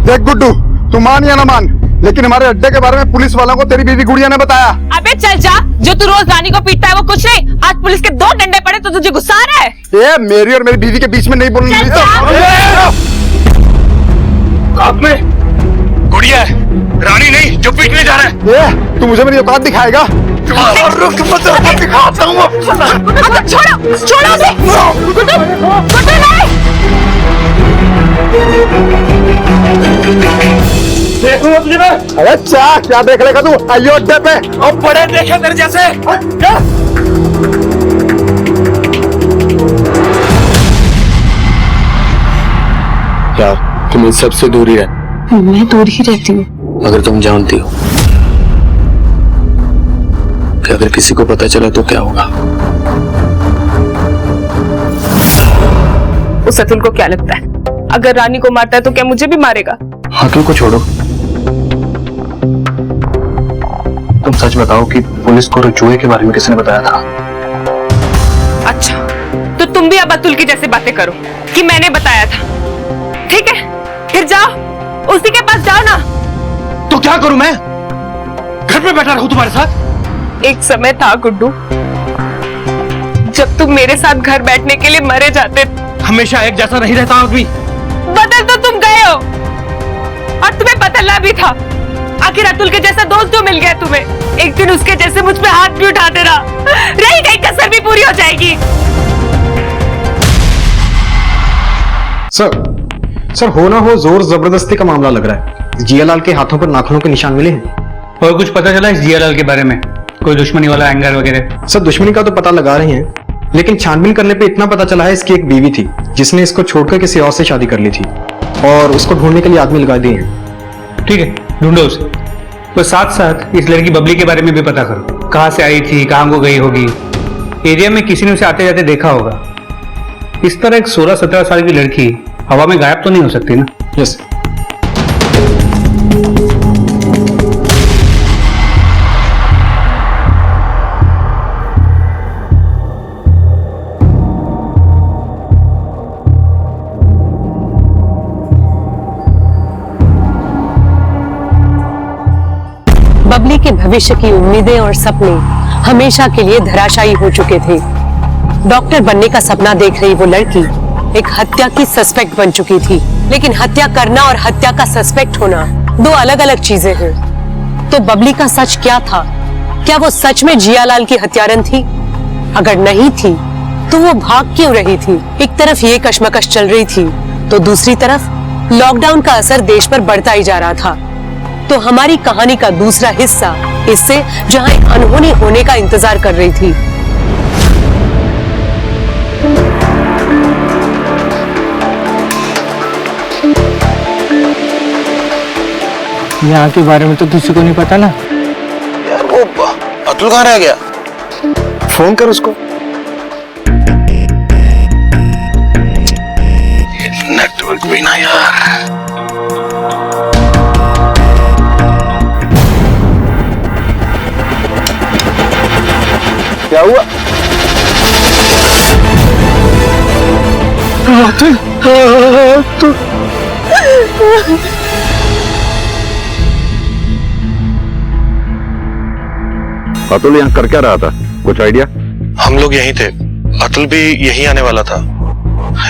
देख गुड्डू, तू मान या ना मान, लेकिन हमारे अड्डे के बारे में पुलिस वालों को तेरी बीवी गुड़िया ने बताया। अबे चल जा, जो तू रोज रानी को पीटता है वो कुछ नहीं, आज पुलिस के 2 डंडे पड़े तो तुझे गुस्सा आ रहा है? ये मेरी और मेरी बीवी के बीच में नहीं बोलने दी तो। गुड़िया है, रानी नहीं जो पीटने जा रहा है। तू मुझे मेरी औकात दिखाएगा? दिखाता हूँ। छोड़ो उसे। अरे क्या देख लेगा तू अयोध्या पे? अब बड़े देखे तेरे जैसे। यार, तुम इन सबसे दूरी है। मैं दूर ही रहती हूँ। अगर तुम जानती हो कि अगर किसी को पता चला तो क्या होगा? उस अतुल को क्या लगता है, अगर रानी को मारता है तो क्या मुझे भी मारेगा? अतुल को छोड़ो, तुम सच बताओ कि पुलिस को जुए के बारे में किसने बताया था? अच्छा, तो तुम भी अब अतुल की जैसे बातें करो कि मैंने बताया था। ठीक है, फिर जाओ, उसी के पास जाओ ना। तो क्या करूं मैं? घर पे बैठा रहूं तुम्हारे साथ? एक समय था गुड्डू, जब तुम मेरे साथ घर बैठने के लिए मरे जाते। हमेशा एक जैसा नहीं रहता आदमी। बदल तो तुम गए हो, और तुम्हें बदलना भी था। आखिर अतुल के जैसा दोस्त जो मिल गया तुम्हें, एक दिन उसके जैसे मुझ पे हाथ भी उठा देना, रही गई कसर भी पूरी हो जाएगी। सर, हो ना हो जोर जबरदस्ती का मामला लग रहा है। जियालाल के हाथों पर नाखूनों के निशान मिले हैं। और कुछ पता चला इस जियालाल के बारे में? कोई दुश्मनी वाला एंगर वगैरह? सर दुश्मनी का तो पता लगा रहे हैं, लेकिन छानबीन करने पे इतना पता चला है इसकी एक बीवी थी जिसने इसको छोड़कर किसी और से शादी कर ली थी, और उसको ढूंढने के लिए आदमी लगा दिए हैं। ठीक है, ढूंढो उसे। तो साथ साथ इस लड़की बबली के बारे में भी पता करो, कहाँ से आई थी, कहाँ को गई होगी, एरिया में किसी ने उसे आते जाते देखा होगा। इस तरह एक 16-17 साल की लड़की हवा में गायब तो नहीं हो सकती ना? यस। बबली के भविष्य की उम्मीदें और सपने हमेशा के लिए धराशायी हो चुके थे। डॉक्टर बनने का सपना देख रही वो लड़की एक हत्या की सस्पेक्ट बन चुकी थी। लेकिन हत्या करना और हत्या का सस्पेक्ट होना दो अलग अलग चीजें हैं। तो बबली का सच क्या था? क्या वो सच में जियालाल की हत्यारन थी? अगर नहीं थी तो वो भाग क्यों रही थी? एक तरफ ये कश्मकश चल रही थी तो दूसरी तरफ लॉकडाउन का असर देश पर बढ़ता ही जा रहा था। तो हमारी कहानी का दूसरा हिस्सा इससे जहां एक अनहोनी होने का इंतजार कर रही थी। यहाँ के बारे में तो किसी को नहीं पता ना। यार वो अतुल कहाँ रह गया? फोन कर उसको। नेटवर्क भी ना यार। क्या हुआ? अतुल यहाँ कर क्या रहा था? कुछ आइडिया? हम लोग यहीं थे, अतुल भी यहीं आने वाला था।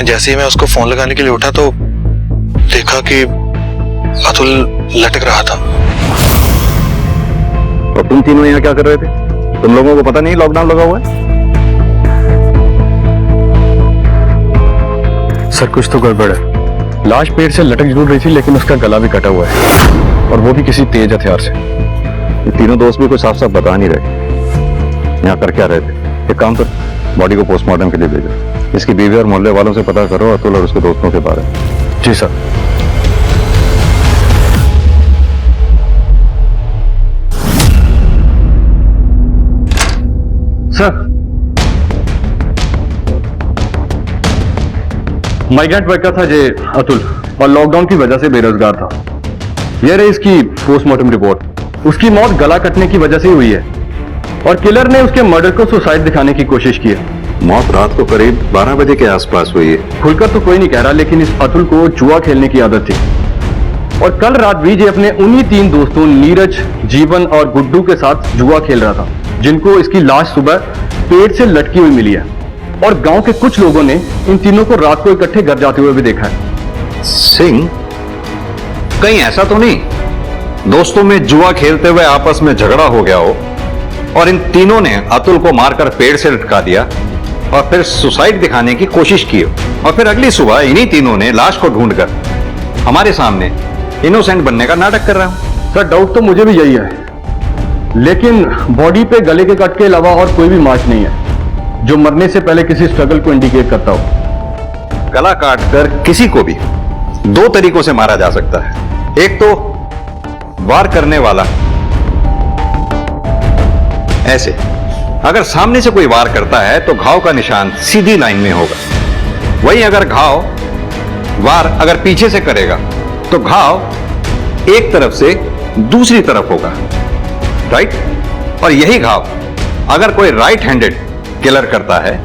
जैसे ही मैं उसको फोन लगाने के लिए उठा तो देखा कि अतुल लटक रहा था। और तुम तीनों यहाँ क्या कर रहे थे? तुम लोगों को पता नहीं लॉकडाउन लगा हुआ है? सर कुछ तो गड़बड़ है। लाश पेड़ से लटक जरूर रही थी लेकिन उसका गला भी कटा हुआ है, और वो भी किसी तेज हथियार से। ये तीनों दोस्त भी कुछ साफ साफ बता नहीं रहे यहाँ कर क्या रहे थे। एक काम कर, बॉडी को पोस्टमार्टम के लिए भेजो। इसकी बीवी और मोहल्ले वालों से पता करो अतुल और उसके दोस्तों के बारे में। जी सर। सर माइग्रेंट वर्कर था जे अतुल, और लॉकडाउन की वजह से बेरोजगार था। यह रही इसकी पोस्टमार्टम रिपोर्ट। उसकी मौत गला कटने की वजह से हुई है, और किलर ने उसके मर्डर को सुसाइड दिखाने की कोशिश की है। मौत रात को करीब 12 बजे के आसपास हुई है। खुलकर तो कोई नहीं कह रहा, लेकिन इस अतुल को जुआ खेलने की आदत थी, और कल रात भी ये अपने उन्हीं 3 दोस्तों नीरज, जीवन और गुड्डू के साथ जुआ खेल रहा था, जिनको इसकी लाश सुबह पेड़ से लटकी हुई मिली है। और गांव के कुछ लोगों ने इन तीनों को रात को इकट्ठे घर जाते हुए भी देखा है। सिंह, कहीं ऐसा तो नहीं दोस्तों में जुआ खेलते हुए आपस में झगड़ा हो गया हो और इन तीनों ने अतुल को मारकर पेड़ से लटका दिया और फिर सुसाइड दिखाने की कोशिश की हो, और फिर अगली सुबह इन्हीं तीनों ने लाश को ढूंढकर हमारे सामने इनोसेंट बनने का नाटक कर रहा हूं। सर डाउट तो मुझे भी यही है, लेकिन बॉडी पे गले के कट के अलावा और कोई भी मार्क नहीं है जो मरने से पहले किसी स्ट्रगल को इंडिकेट करता हो। गला काटकर किसी को भी 2 तरीकों से मारा जा सकता है। एक तो वार करने वाला ऐसे, अगर सामने से कोई वार करता है तो घाव का निशान सीधी लाइन में होगा। वहीं अगर वार अगर पीछे से करेगा तो घाव एक तरफ से दूसरी तरफ होगा, राइट? और यही घाव अगर कोई राइट हैंडेड किलर करता है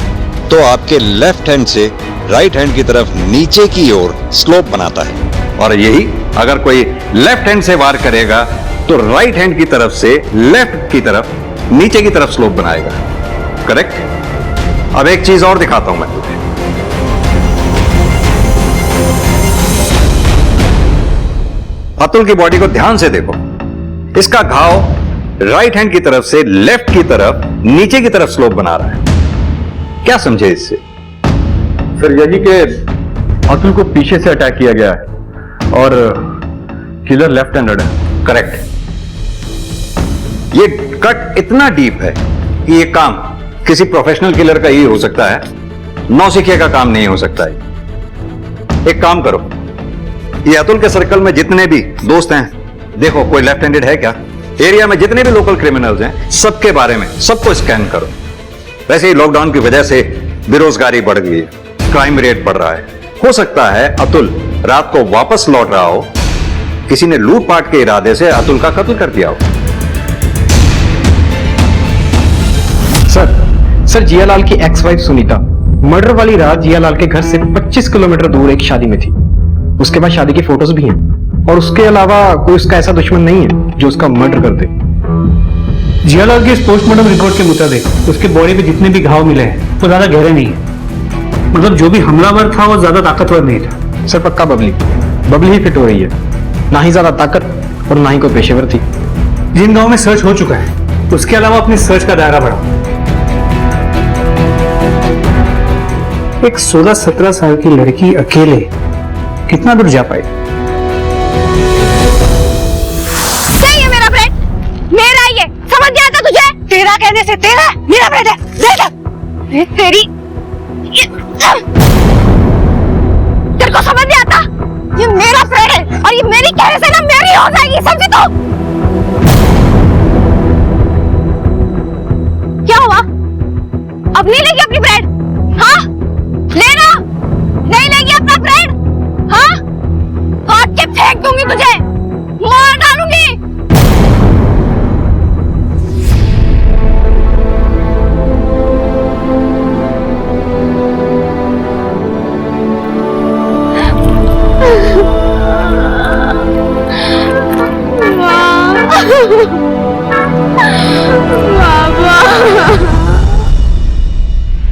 तो आपके लेफ्ट हैंड से राइट हैंड की तरफ नीचे की ओर स्लोप बनाता है, और यही अगर कोई लेफ्ट हैंड से वार करेगा तो राइट हैंड की तरफ से लेफ्ट की तरफ नीचे की तरफ स्लोप बनाएगा। करेक्ट? अब एक चीज और दिखाता हूं मैं तुझे। अतुल की बॉडी को ध्यान से देखो। इसका घाव राइट हैंड की तरफ से लेफ्ट की तरफ नीचे की तरफ स्लोप बना रहा है। क्या समझे इससे? सर यही कि अतुल को पीछे से अटैक किया गया है और किलर लेफ्ट हैंडेड है। करेक्ट। ये कट इतना डीप है कि ये काम किसी प्रोफेशनल किलर का ही हो सकता है, नौसिखिया का काम नहीं हो सकता है। एक काम करो, ये अतुल के सर्कल में जितने भी दोस्त हैं, देखो कोई लेफ्ट हैंडेड है क्या। एरिया में जितने भी लोकल क्रिमिनल्स हैं, सबके बारे में सबको स्कैन करो। वैसे ही लॉकडाउन की वजह से बेरोजगारी बढ़ गई है, क्राइम रेट बढ़ रहा है। हो सकता है अतुल रात को वापस लौट रहा हो, किसी ने लूटपाट के इरादे से अतुल का कत्ल कर दिया हो। सर जियालाल की एक्स वाइफ सुनीता मर्डर वाली रात जियालाल के घर से 25 किलोमीटर दूर एक शादी में थी। उसके बाद शादी की फोटोज भी हैं और उसके अलावा कोई उसका ऐसा दुश्मन नहीं है जो उसका मर्डर कर दे। जियालाल के इस पोस्टमार्टम रिपोर्ट के मुताबिक उसके बॉडी पे जितने भी घाव मिले हैं वो ज्यादा गहरे नहीं है। मतलब जो भी हमलावर था वो ज्यादा ताकतवर नहीं था। सर पक्का बबली ही फिट हो रही है, ना ही ज्यादा ताकत और ना ही कोई पेशेवर थी। जिन गांव में सर्च हो चुका है उसके अलावा अपनी सर्च का दायरा बढ़ाओ। एक 16-17 साल की लड़की अकेले कितना दूर जा पाई? सही है मेरा ब्रेड, मेरा ही है, समझ नहीं आता तुझे? तेरा कहने से तेरा मेरा ब्रेड है, ले तेरी तेरे को समझ नहीं आता? ये मेरा ब्रेड है और ये मेरी कहने से ना मेरी हो जाएगी, समझी तो? क्या हुआ? अब नहीं लेगी अपनी ब्रेड? हाँ लेना, नहीं लेगी अपना ब्रेड? हाँ काट के फेंक दूंगी तुझे, मार डालूंगी।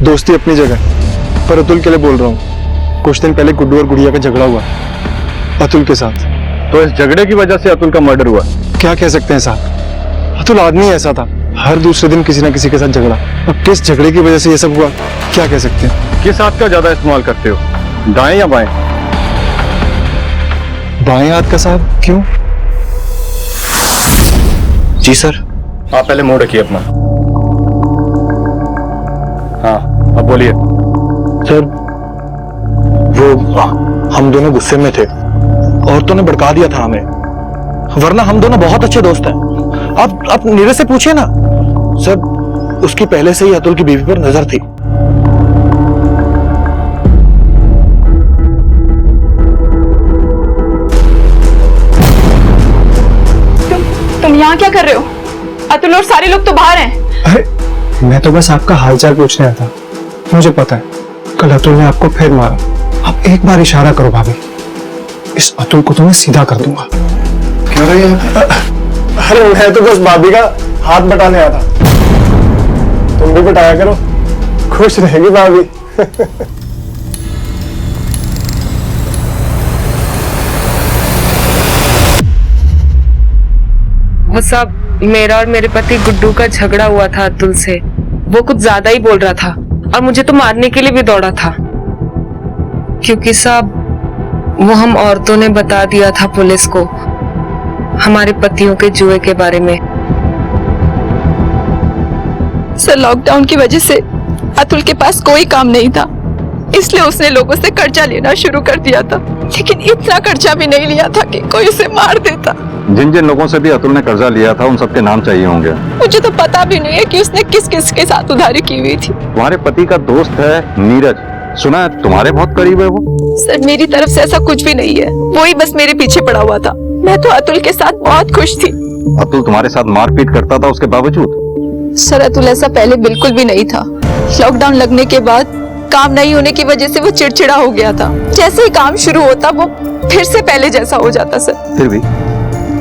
दोस्ती अपनी जगह, पर अतुल के लिए बोल रहा हूँ। कुछ दिन पहले गुड्डू और गुड़िया का झगड़ा हुआ अतुल के साथ। तो इस झगड़े की वजह से अतुल का मर्डर हुआ? क्या कह सकते हैं साहब, अतुल आदमी ऐसा था, हर दूसरे दिन किसी ना किसी के साथ झगड़ा। अब किस झगड़े की वजह से ये सब हुआ क्या कह सकते हैं। किस हाथ का ज्यादा इस्तेमाल करते हो, दाएं या बाएं? बाएं हाथ का साहब। क्यों? जी सर। आप पहले मुंह रखिए अपना। हाँ अब बोलिए। सर वो हम दोनों गुस्से में थे, औरतों ने भड़का दिया था हमें, वरना हम दोनों बहुत अच्छे दोस्त हैं। आप नीरज से पूछिए ना सर, उसकी पहले से ही अतुल की बीवी पर नजर थी। तुम यहाँ क्या कर रहे हो? अतुल और सारे लोग तो बाहर हैं। अरे मैं तो बस आपका हालचाल पूछने आया था। मुझे पता है कल अतुल ने आपको फिर मारा। आप एक बार इशारा करो भाभी, इस अतुल को तो मैं सीधा कर दूंगा। क्या रही है? अरे मैं तो बस भाभी का हाथ बटाने आया था, तुम भी बटाया करो, खुश रहेगी भाभी। वो सब मेरा और मेरे पति गुड्डू का झगड़ा हुआ था अतुल से। वो कुछ ज्यादा ही बोल रहा था और मुझे तो मारने के लिए भी दौड़ा था, क्योंकि साहब वो हम औरतों ने बता दिया था पुलिस को हमारे पतियों के जुए के बारे में। सर लॉकडाउन की वजह से अतुल के पास कोई काम नहीं था, इसलिए उसने लोगों से कर्जा लेना शुरू कर दिया था, लेकिन इतना कर्जा भी नहीं लिया था कि कोई उसे मार देता। जिन जिन लोगों से भी अतुल ने कर्जा लिया था उन सबके नाम चाहिए होंगे। मुझे तो पता भी नहीं है कि उसने किस किस के साथ उधारी की हुई थी। तुम्हारे पति का दोस्त है नीरज, सुना है तुम्हारे बहुत करीब है वो। सर मेरी तरफ से ऐसा कुछ भी नहीं है, वो ही बस मेरे पीछे पड़ा हुआ था। मैं तो अतुल के साथ बहुत खुश थी। अतुल तुम्हारे साथ मारपीट करता था उसके बावजूद? सर अतुल ऐसा पहले बिल्कुल भी नहीं था। लॉकडाउन लगने के बाद काम नहीं होने की वजह से वो चिड़चिड़ा हो गया था। जैसे ही काम शुरू होता वो फिर से पहले जैसा हो जाता। सर फिर भी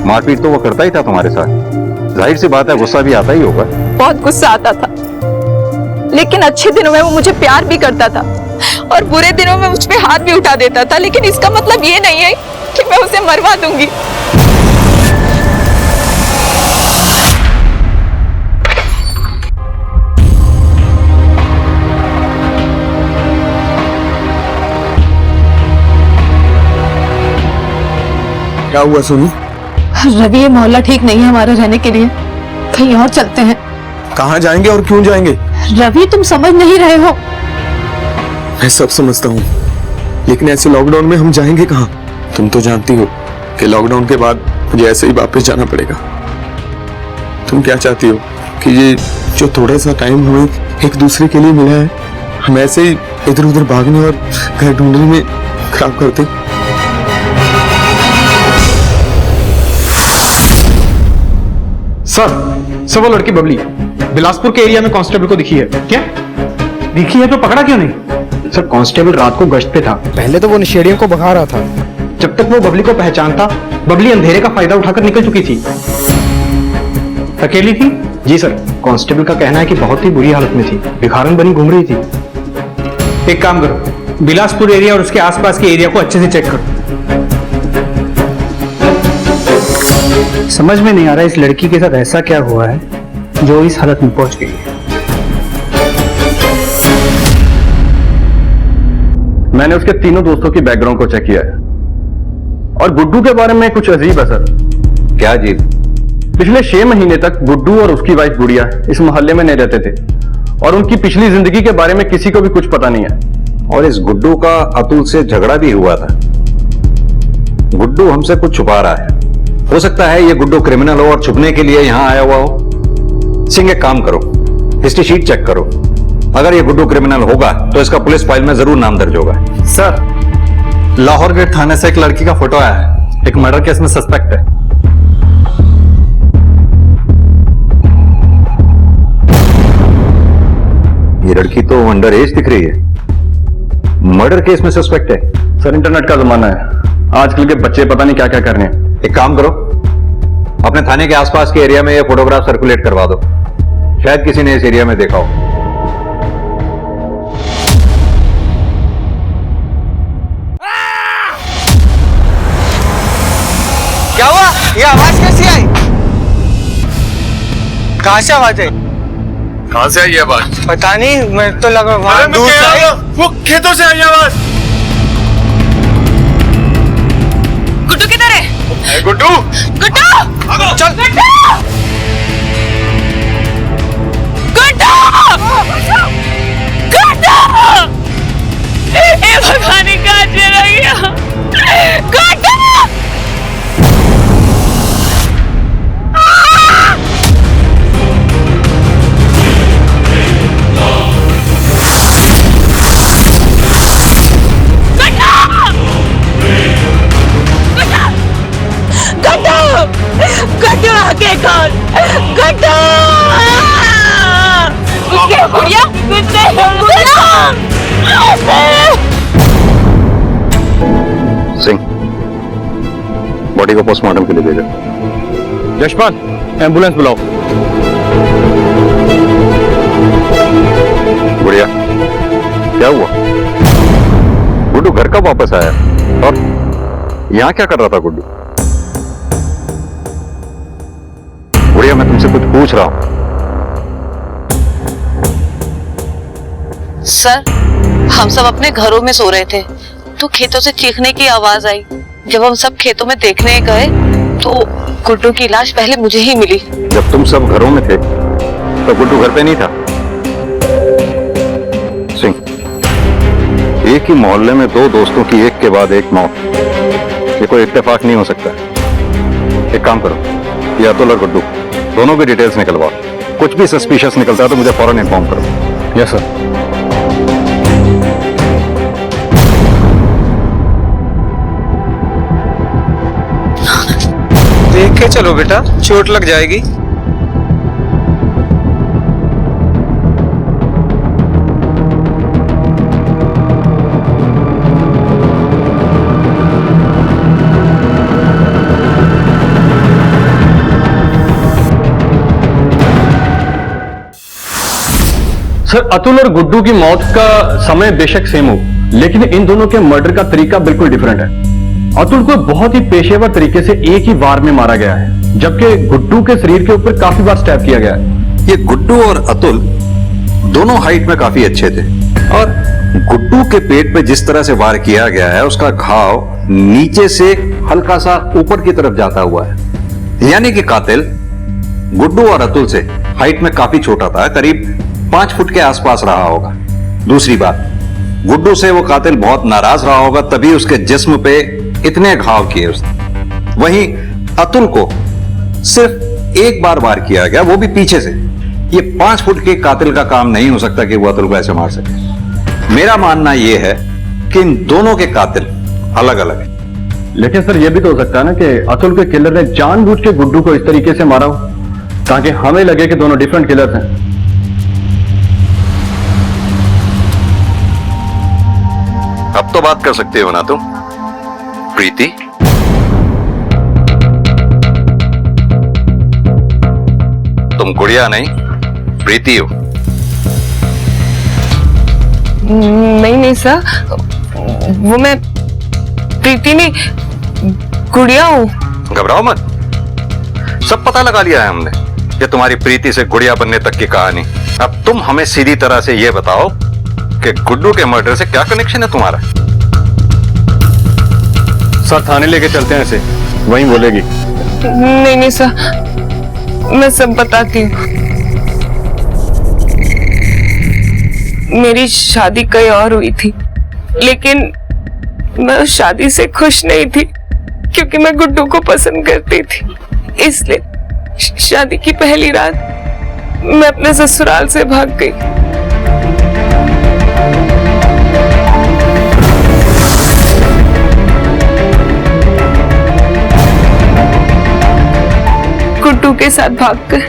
मारपीट तो वो करता ही था तुम्हारे साथ, जाहिर सी बात है गुस्सा भी आता ही होगा। बहुत गुस्सा आता था, लेकिन अच्छे दिनों में वो मुझे प्यार भी करता था और बुरे दिनों में मुझ पे हाथ भी उठा देता था, लेकिन इसका मतलब ये नहीं है कि मैं उसे मरवा दूंगी। क्या हुआ सुनी? रवि, ये मोहल्ला ठीक नहीं है हमारे रहने के लिए, कहीं और चलते हैं। कहाँ जाएंगे और क्यों जाएंगे? रवि, तुम समझ नहीं रहे हो। मैं सब समझता हूँ, लेकिन ऐसे लॉकडाउन में हम जाएंगे कहाँ? तुम तो जानती हो कि लॉकडाउन के बाद मुझे ऐसे ही वापस जाना पड़ेगा। तुम क्या चाहती हो कि ये जो थोड़ा सा टाइम हमें एक दूसरे के लिए मिला है, हम ऐसे ही इधर उधर भागने और घर ढूंढने में खराब करते? सर वो लड़की बबली बिलासपुर के एरिया में कांस्टेबल को दिखी है। क्या दिखी है तो पकड़ा क्यों नहीं? सर, कांस्टेबल रात को गश्त पे था। पहले तो वो नशेड़ियों को भगा रहा था। जब तक वो बबली को पहचानता, बबली अंधेरे का फायदा उठाकर निकल चुकी थी। अकेली थी? जी सर, कांस्टेबल का कहना है कि बहुत ही बुरी हालत में थी, भिखारन बनी घूम रही थी। एक काम करो, बिलासपुर एरिया और उसके आसपास के एरिया को अच्छे से चेक करो। समझ में नहीं आ रहा इस लड़की के साथ ऐसा क्या हुआ है जो इस हालत में पहुंच गई है। मैंने उसके तीनों दोस्तों की बैकग्राउंड को चेक किया है और गुड्डू के बारे में कुछ अजीब है सर। क्या अजीब? पिछले 6 महीने तक गुड्डू और उसकी वाइफ गुड़िया इस मोहल्ले में नहीं रहते थे और उनकी पिछली जिंदगी के बारे में किसी को भी कुछ पता नहीं है। और इस गुड्डू का अतुल से झगड़ा भी हुआ था। गुड्डू हमसे कुछ छुपा रहा है। हो सकता है ये गुड्डू क्रिमिनल हो और छुपने के लिए यहां आया हुआ हो। सिंह, एक काम करो, हिस्ट्री शीट चेक करो। अगर ये गुड्डू क्रिमिनल होगा तो इसका पुलिस फाइल में जरूर नाम दर्ज होगा। सर, लाहौर गेट थाने से एक लड़की का फोटो आया है, एक मर्डर केस में सस्पेक्ट है। ये लड़की तो अंडर एज दिख रही है। मर्डर केस में सस्पेक्ट है? सर, इंटरनेट का जमाना है, आजकल के बच्चे पता नहीं क्या क्या कर रहे हैं। एक काम करो, अपने थाने के आसपास के एरिया में ये फोटोग्राफ सर्कुलेट करवा दो, शायद किसी ने इस एरिया में देखा हो। क्या हुआ? ये आवाज कैसी आई? कहां से आवाज आई? कहां से आई आवाज? पता नहीं, मैं तो लगा वहां दूर से आई। वो खेतों से आई आवाज। गुड्डू किधर है? गुड्डू! गुड्डू! चल! गुड्डू! गुड्डू! गुड्डू! ए भगवान, कहां चला गया? गुड्डू! गड्ढू आगे कौन? गड्ढू! उसके गुड़िया? सिंह, बॉडी को पोस्टमार्टम के लिए भेजो। यशपाल, एम्बुलेंस बुलाओ। गुड़िया, क्या हुआ? गुड्डू घर कब वापस आया और यहां क्या कर रहा था गुड्डू? गुड़िया, मैं तुमसे कुछ पूछ रहा हूं। सर, हम सब अपने घरों में सो रहे थे तो खेतों से चीखने की आवाज आई। जब हम सब खेतों में देखने गए तो गुड्डू की लाश पहले मुझे ही मिली। जब तुम सब घरों में थे तो गुड्डू घर पे नहीं था। सिंह, एक ही मोहल्ले में 2 दोस्तों की एक के बाद एक मौत, ये कोई इत्तेफाक नहीं हो सकता। एक काम करो, ये अतुल और गुड्डू दोनों की डिटेल्स निकलवाओ। कुछ भी सस्पिशियस निकलता है तो मुझे फौरन इन्फॉर्म करो। Yes sir. देख के चलो बेटा, चोट लग जाएगी। सर, अतुल और गुड्डू की मौत का समय बेशक सेम हो, लेकिन इन दोनों के मर्डर का तरीका बिल्कुल डिफरेंट है। अतुल को बहुत ही पेशेवर तरीके से एक ही वार में मारा गया है, जबकि गुड्डू के शरीर के ऊपर काफी बार स्टैब किया गया है। ये गुड्डू और अतुल दोनों हाइट में काफी अच्छे थे और गुड्डू के पेट पे जिस तरह से वार किया गया है उसका घाव नीचे से हल्का सा ऊपर की तरफ जाता हुआ है, यानी कि कातिल गुड्डू और अतुल से हाइट में काफी छोटा था, करीब 5 फुट के आसपास रहा होगा। दूसरी बात, गुड्डू से वो कातिल बहुत नाराज रहा होगा, तभी उसके जिस्म पे इतने घाव किए उसने। वहीं अतुल को सिर्फ एक बार वार किया गया, वो भी पीछे से। ये 5 फुट के कातिल का काम नहीं हो सकता कि वो अतुल को ऐसे मार सके। मेरा मानना यह है कि इन दोनों के कातिल अलग अलग हैं। लेकिन सर यह भी तो हो सकता है ना कि अतुल के किलर ने जानबूझ के गुड्डू को इस तरीके से मारा हो ताकि हमें लगे कि दोनों डिफरेंट किलर्स हैं। अब तो बात कर सकते हो ना तुम, प्रीति? तुम गुड़िया नहीं, प्रीति हो। नहीं सर, वो मैं प्रीति नहीं, गुड़िया हूँ। घबराओ मत, सब पता लगा लिया है हमने कि तुम्हारी प्रीति से गुड़िया बनने तक की कहानी। अब तुम हमें सीधी तरह से यह बताओ कि गुड्डू के मर्डर से क्या कनेक्शन है तुम्हारा? सर थाने लेके चलते हैं इसे, वहीं बोलेगी। नहीं सर, मैं सब बताती हूँ। मेरी शादी कहीं और हुई थी, लेकिन मैं उस शादी से खुश नहीं थी क्योंकि मैं गुड्डू को पसंद करती थी। इसलिए शादी की पहली रात मैं अपने ससुराल से भाग गई। गुड्डू के साथ भागकर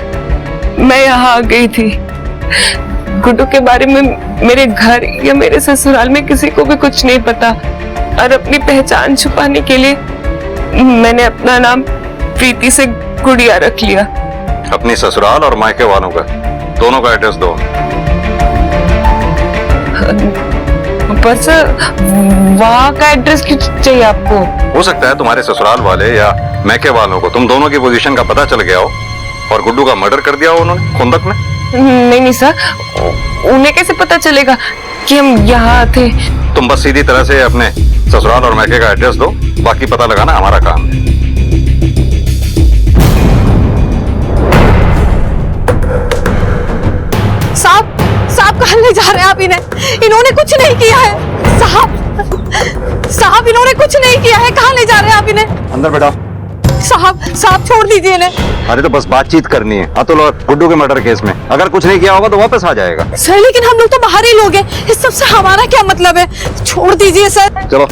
मैं यहाँ आ गई थी। गुड्डू के बारे में मेरे घर या मेरे ससुराल में किसी को भी कुछ नहीं पता, और अपनी पहचान छुपाने के लिए मैंने अपना नाम प्रीति से गुड़िया रख लिया। अपनी ससुराल और मायके वालों का दोनों का एड्रेस दो। बस वहाँ का एड्रेस क्यों चाहिए आपको? हो सकता है तुम्हारे ससुराल वाले या मैके वालों को तुम दोनों की पोजीशन का पता चल गया हो और गुड्डू का मर्डर कर दिया हो उन्होंने खुंदक में। नहीं सर, उन्हें कैसे पता चलेगा कि हम यहाँ थे? तुम बस सीधी तरह से अपने ससुराल और मैके का एड्रेस दो, बाकी पता लगाना हमारा काम है। साहब कहाँ ले जा रहे हैं आप इन्हें? इन्होंने कुछ नहीं किया है साहब, इन्होंने कुछ नहीं किया है। कहाँ ले जा रहे हैं आप इन्हें? अंदर बैठा। साहब छोड़ दीजिए इन्हें। अरे तो बस बातचीत करनी है अतुल और गुड्डू के मर्डर केस में। अगर कुछ नहीं किया होगा तो वापस आ जाएगा। सर लेकिन हम लोग तो बाहरी लोग हैं, इस सब से हमारा क्या मतलब है? छोड़ दीजिए सर। चलो।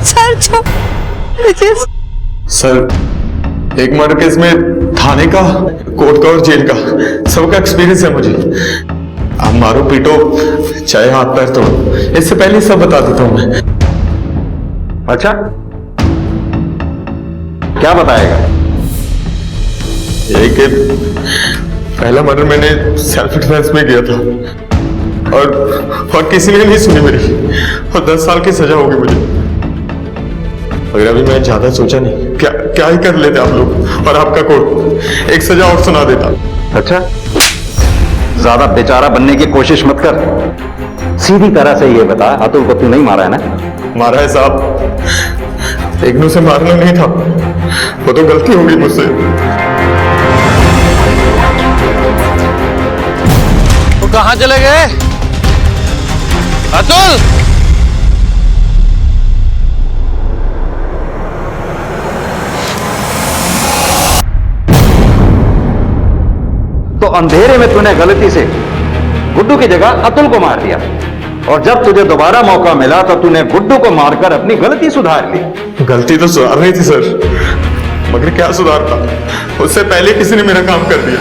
सर छोड़ दीजिए। सर एक मर्डर केस में थाने का, कोर्ट का और जेल का सबका एक्सपीरियंस है मुझे। आप मारो पीटो चाहे हाथ पैर तोड़ो, इससे पहले सब बता देता हूं मैं। अच्छा क्या बताएगा? यही कि पहला मर्डर मैंने सेल्फ डिफेंस में किया था और किसी ने नहीं सुनी मेरी, और 10 साल की सजा होगी मुझे। अगर अभी मैं ज्यादा सोचा नहीं, क्या ही कर लेते आप लोग और आपका कोर्ट, एक सजा और सुना देता। अच्छा ज्यादा बेचारा बनने की कोशिश मत कर, सीधी तरह से ये बता अतुल को तू नहीं मारा है ना? मारा है साहब, इग्नू से मारना नहीं था, वो तो गलती होगी मुझसे। तो कहां चले गए अतुल? तो अंधेरे में तूने गलती से गुड्डू की जगह अतुल को मार दिया, और जब तुझे दोबारा मौका मिला तो तूने गुड्डू को मारकर अपनी गलती सुधार ली। गलती तो सुधार रही थी सर, मगर क्या सुधारता, उससे पहले किसी ने मेरा काम कर दिया।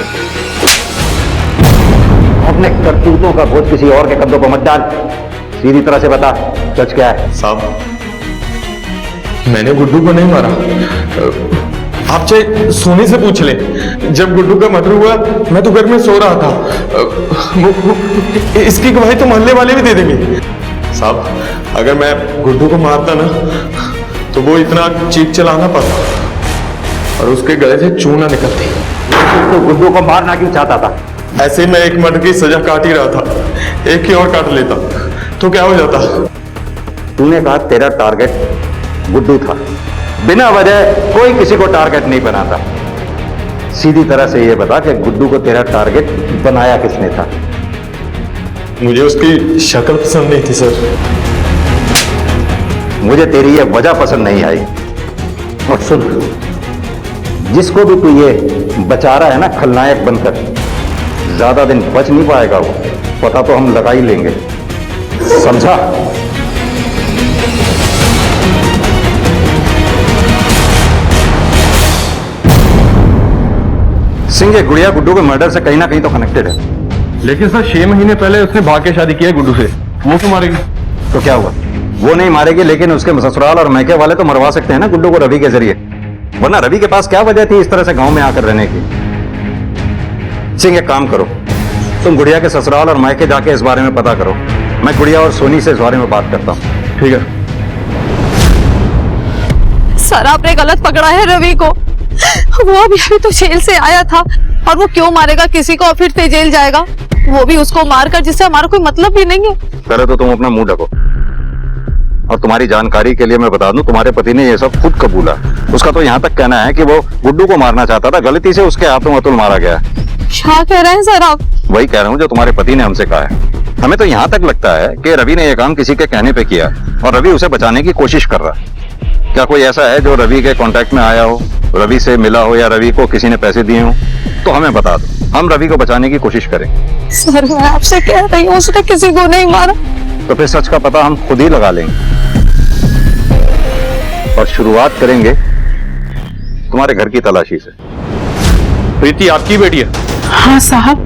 अपने करतूतों का बोझ किसी और के कंधों पर मत डाल, सीधी तरह से बता सच क्या है? साहब मैंने गुड्डू को नहीं मारा, आप चाहे सोनी से पूछ लें। जब गुड्डू का मर्डर हुआ मैं तो घर में सो रहा था, इसकी गवाही तो मोहल्ले वाले भी दे देंगे। साहब अगर मैं गुड्डू को मारता ना तो वो इतना चीख चलाना पाता और उसके गले से चूना निकलती। तो गुड्डू को मारना क्यों चाहता था? ऐसे ही मैं एक मर्डर की सजा काट ही रहा था, एक ही और काट लेता तो क्या हो जाता? तूने कहा तेरा टारगेट गुड्डू था। बिना वजह कोई किसी को टारगेट नहीं बनाता। सीधी तरह से ये बता कि गुड्डू को तेरा टारगेट बनाया किसने था? मुझे उसकी शक्ल पसंद नहीं थी सर। मुझे तेरी ये वजह पसंद नहीं आई। और सुन, जिसको भी तू ये बचा रहा है ना खलनायक बनकर, ज्यादा दिन बच नहीं पाएगा वो। पता तो हम लगा ही लेंगे, समझा? सिंह ये गुड़िया गुड्डू के मर्डर से कहीं ना कहीं तो कनेक्टेड है। लेकिन सर 6 महीने पहले उसने भाग के शादी की है गुड्डू से, वो क्यों मारेगी? तो क्या हुआ? वो नहीं मारेगी, लेकिन उसके ससुराल और मैके वाले तो मरवा सकते हैं ना गुड्डू को रवि के जरिए। वरना रवि के पास क्या वजह थी इस तरह से गांव में आकर रहने की? सिंह एक काम करो, तुम गुड़िया के ससुराल और मैके जाके इस बारे में पता करो। मैं गुड़िया और सोनी से इस बारे में बात करता हूँ। ठीक है सर, आपने गलत पकड़ा है रवि को। वो अभी तो जेल से आया था, और वो क्यों मारेगा किसी को और फिर से जेल जाएगा, वो भी उसको मारकर, जिससे हमारा कोई मतलब भी नहीं है। पहले तो तुम अपना मुंह ढको। और तुम्हारी जानकारी के लिए मैं बता दूं, तुम्हारे पति ने ये सब खुद कबूला। उसका तो यहाँ तक कहना है कि वो गुड्डू को मारना चाहता था, गलती से उसके हाथों अतुल मारा गया। क्या कह रहे हैं सर आप? वही कह रहा हूँ जो तुम्हारे पति ने हमसे कहा है। हमें तो यहाँ तक लगता है कि रवि ने यह काम किसी के कहने पे किया और रवि उसे बचाने की कोशिश कर रहा है। क्या कोई ऐसा है जो रवि के कांटेक्ट में आया हो, रवि से मिला हो, या रवि को किसी ने पैसे दिए हो? तो हमें बता दो, हम रवि को बचाने की कोशिश करें। सर मैं आपसे कह रही हूँ, उसने किसी को नहीं मारा। तो फिर सच का पता हम खुद ही लगा लेंगे और शुरुआत करेंगे तुम्हारे घर की तलाशी से। प्रीति आपकी बेटी है? हाँ साहब,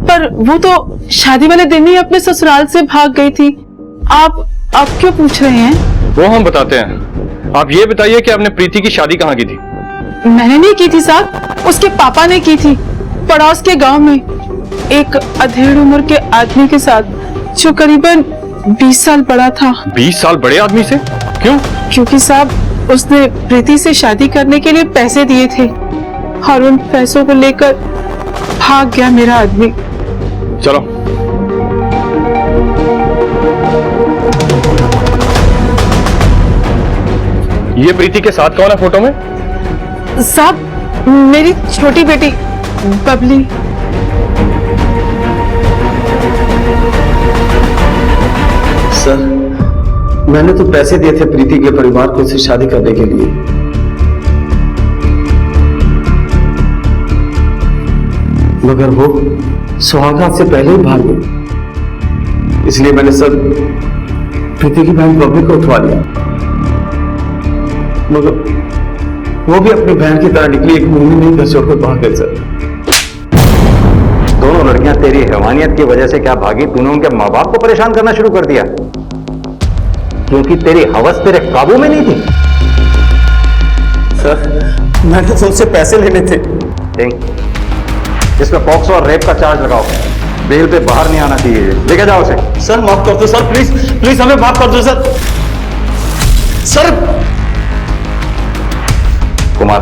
पर वो तो शादी वाले दिन ही अपने ससुराल से भाग गई थी। आप क्यों पूछ रहे हैं? वो हम बताते हैं। आप ये बताइए कि आपने प्रीति की शादी कहाँ की थी? मैंने नहीं की थी साहब, उसके पापा ने की थी, पड़ोस के गांव में, एक अधेड़ उम्र के आदमी के साथ जो करीबन 20 साल बड़ा था। 20 साल बड़े आदमी से? क्यों? क्योंकि साहब उसने प्रीति से शादी करने के लिए पैसे दिए थे और उन पैसों को लेकर भाग गया मेरा आदमी। चलो ये प्रीति के साथ कौन है फोटो में? साहब मेरी छोटी बेटी बबली। सर मैंने तो पैसे दिए थे प्रीति के परिवार को उससे शादी करने के लिए, मगर वो सुहागरात से पहले ही भाग गई। इसलिए मैंने सर प्रीति की बहन बबली को उठवा लिया, मगर वो भी अपनी बहन की तरह निकली, एक मुंह नहीं घर छोड़कर भाग गई। सर दोनों लड़कियां तेरी हैवानियत की वजह से क्या भागी? तूने उनके माँ बाप को परेशान करना शुरू कर दिया क्योंकि तेरी हवस तेरे काबू में नहीं थी। सर मैंने तो उनसे पैसे लेने थे। इसमें पॉक्सो और रेप का चार्ज लगाओ, बेल पे बाहर नहीं आना चाहिए। लेके जाओ उसे। सर माफ कर दो सर, प्लीज प्लीज हमें माफ कर दो सर। सर कुमार,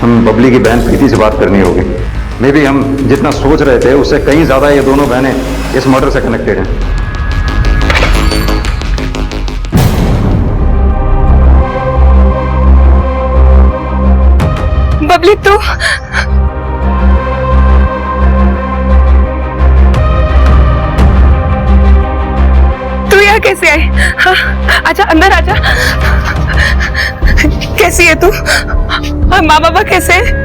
हम बबली की बहन प्रीति से बात करनी होगी। मे बी हम जितना सोच रहे थे उससे कहीं ज्यादा ये दोनों बहनें इस मर्डर से कनेक्टेड हैं। बबली तू यहाँ कैसे आई? हाँ, आजा अंदर आजा। कैसी है तू? माँ बाबा कैसे है?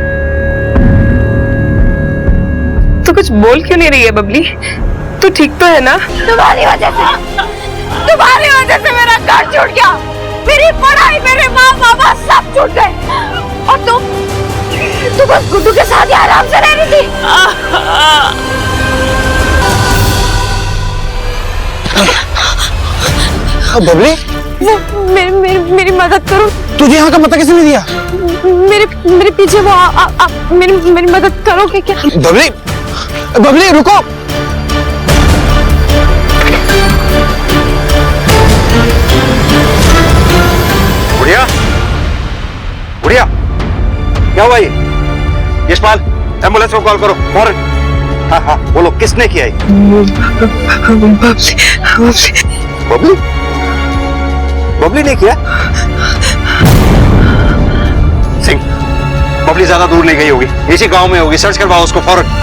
तू कुछ बोल क्यों नहीं रही है बबली? तू ठीक तो है ना? तुम्हारी वजह से मेरा घर छूट गया, मेरी पढ़ाई, मेरे माँ बाबा सब छूट गए, और तू बस गुड्डू के साथ ही आराम से रह रही थी। बबली मेरी मदद करो। तुझे यहाँ का पता किसने नहीं दिया? मेरे पीछे वो मेरी मदद करो। क्या बबली रुको। गुड़िया, गुड़िया, क्या हुआ ये? यशपाल, एम्बुलेंस को कॉल करो फौरन। हाँ हाँ बोलो, किसने किया है? बबली? बबली ने किया? सिंह, बबली ज्यादा दूर नहीं गई होगी, इसी गांव में होगी, सर्च करवाओ उसको फौरन।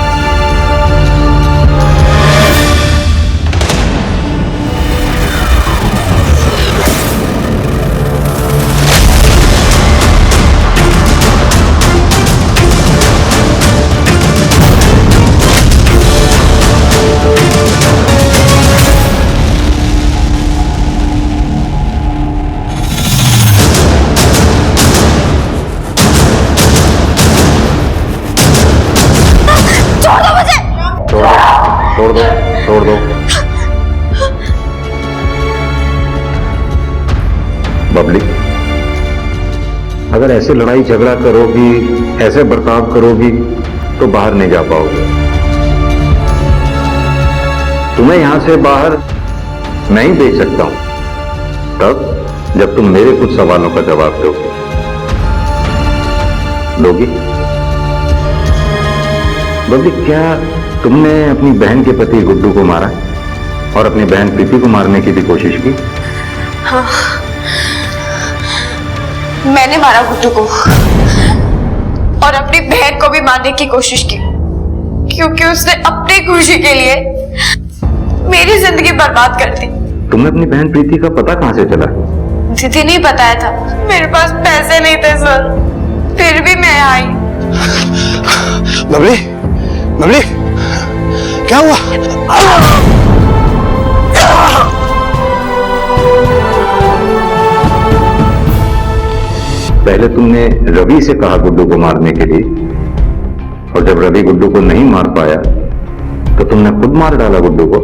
छोड़ दो। बबली, अगर ऐसे लड़ाई झगड़ा करोगी, ऐसे बर्ताव करोगी तो बाहर नहीं जा पाओगे। तुम्हें यहां से बाहर मैं ही भेज सकता हूं, तब जब तुम मेरे कुछ सवालों का जवाब दोगे। दोगी? बबली, क्या तुमने अपनी बहन के पति गुड्डू को मारा और अपनी बहन प्रीति को मारने की भी कोशिश की? हाँ, मैंने मारा गुड्डू को और अपनी बहन को भी मारने की कोशिश की, क्योंकि उसने अपनी खुशी के लिए मेरी जिंदगी बर्बाद कर दी। तुम्हें अपनी बहन प्रीति का पता कहां से चला? दीदी ने बताया था। मेरे पास पैसे नहीं थे सर, फिर भी मैं आई। बबली, बबली, क्या हुआ? पहले तुमने रवि से कहा गुड्डू को मारने के लिए, और जब रवि गुड्डू को नहीं मार पाया तो तुमने खुद मार डाला गुड्डू को।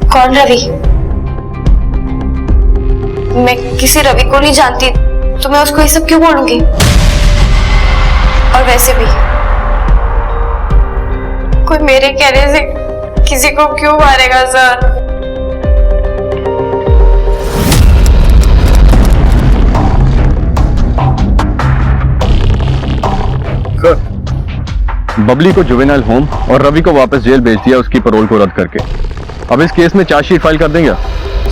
कौन रवि? मैं किसी रवि को नहीं जानती, तो मैं उसको ये सब क्यों बोलूंगी? और वैसे भी कोई मेरे कहने से किसी को क्यों मारेगा सर? बबली को जुवेनाइल होम और रवि को वापस जेल भेज दिया उसकी पैरोल को रद्द करके। अब इस केस में चार्जशीट फाइल कर देंगे?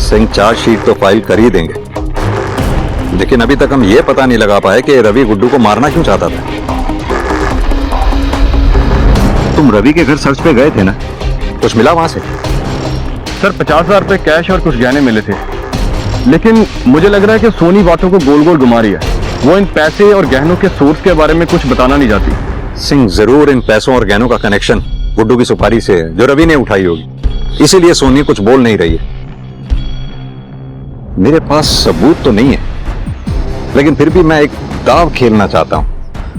सिंह, चार्जशीट तो फाइल कर ही देंगे, लेकिन अभी तक हम ये पता नहीं लगा पाए कि रवि गुड्डू को मारना क्यों चाहता था। तुम रवि के घर सर्च पे गए थे ना, कुछ मिला वहां से? सर 50,000 रुपए कैश और कुछ गहने मिले थे, लेकिन मुझे लग रहा है कि सोनी बातों को गोल गोल घुमा रही है। वो इन पैसे और गहनों के सोर्स के बारे में कुछ बताना नहीं चाहती। सिंह, जरूर इन पैसों और गहनों का कनेक्शन गुड्डू की सुपारी से है जो रवि ने उठाई होगी, इसीलिए सोनी कुछ बोल नहीं रही है। मेरे पास सबूत तो नहीं है, लेकिन फिर भी मैं एक दाव खेलना चाहता हूं।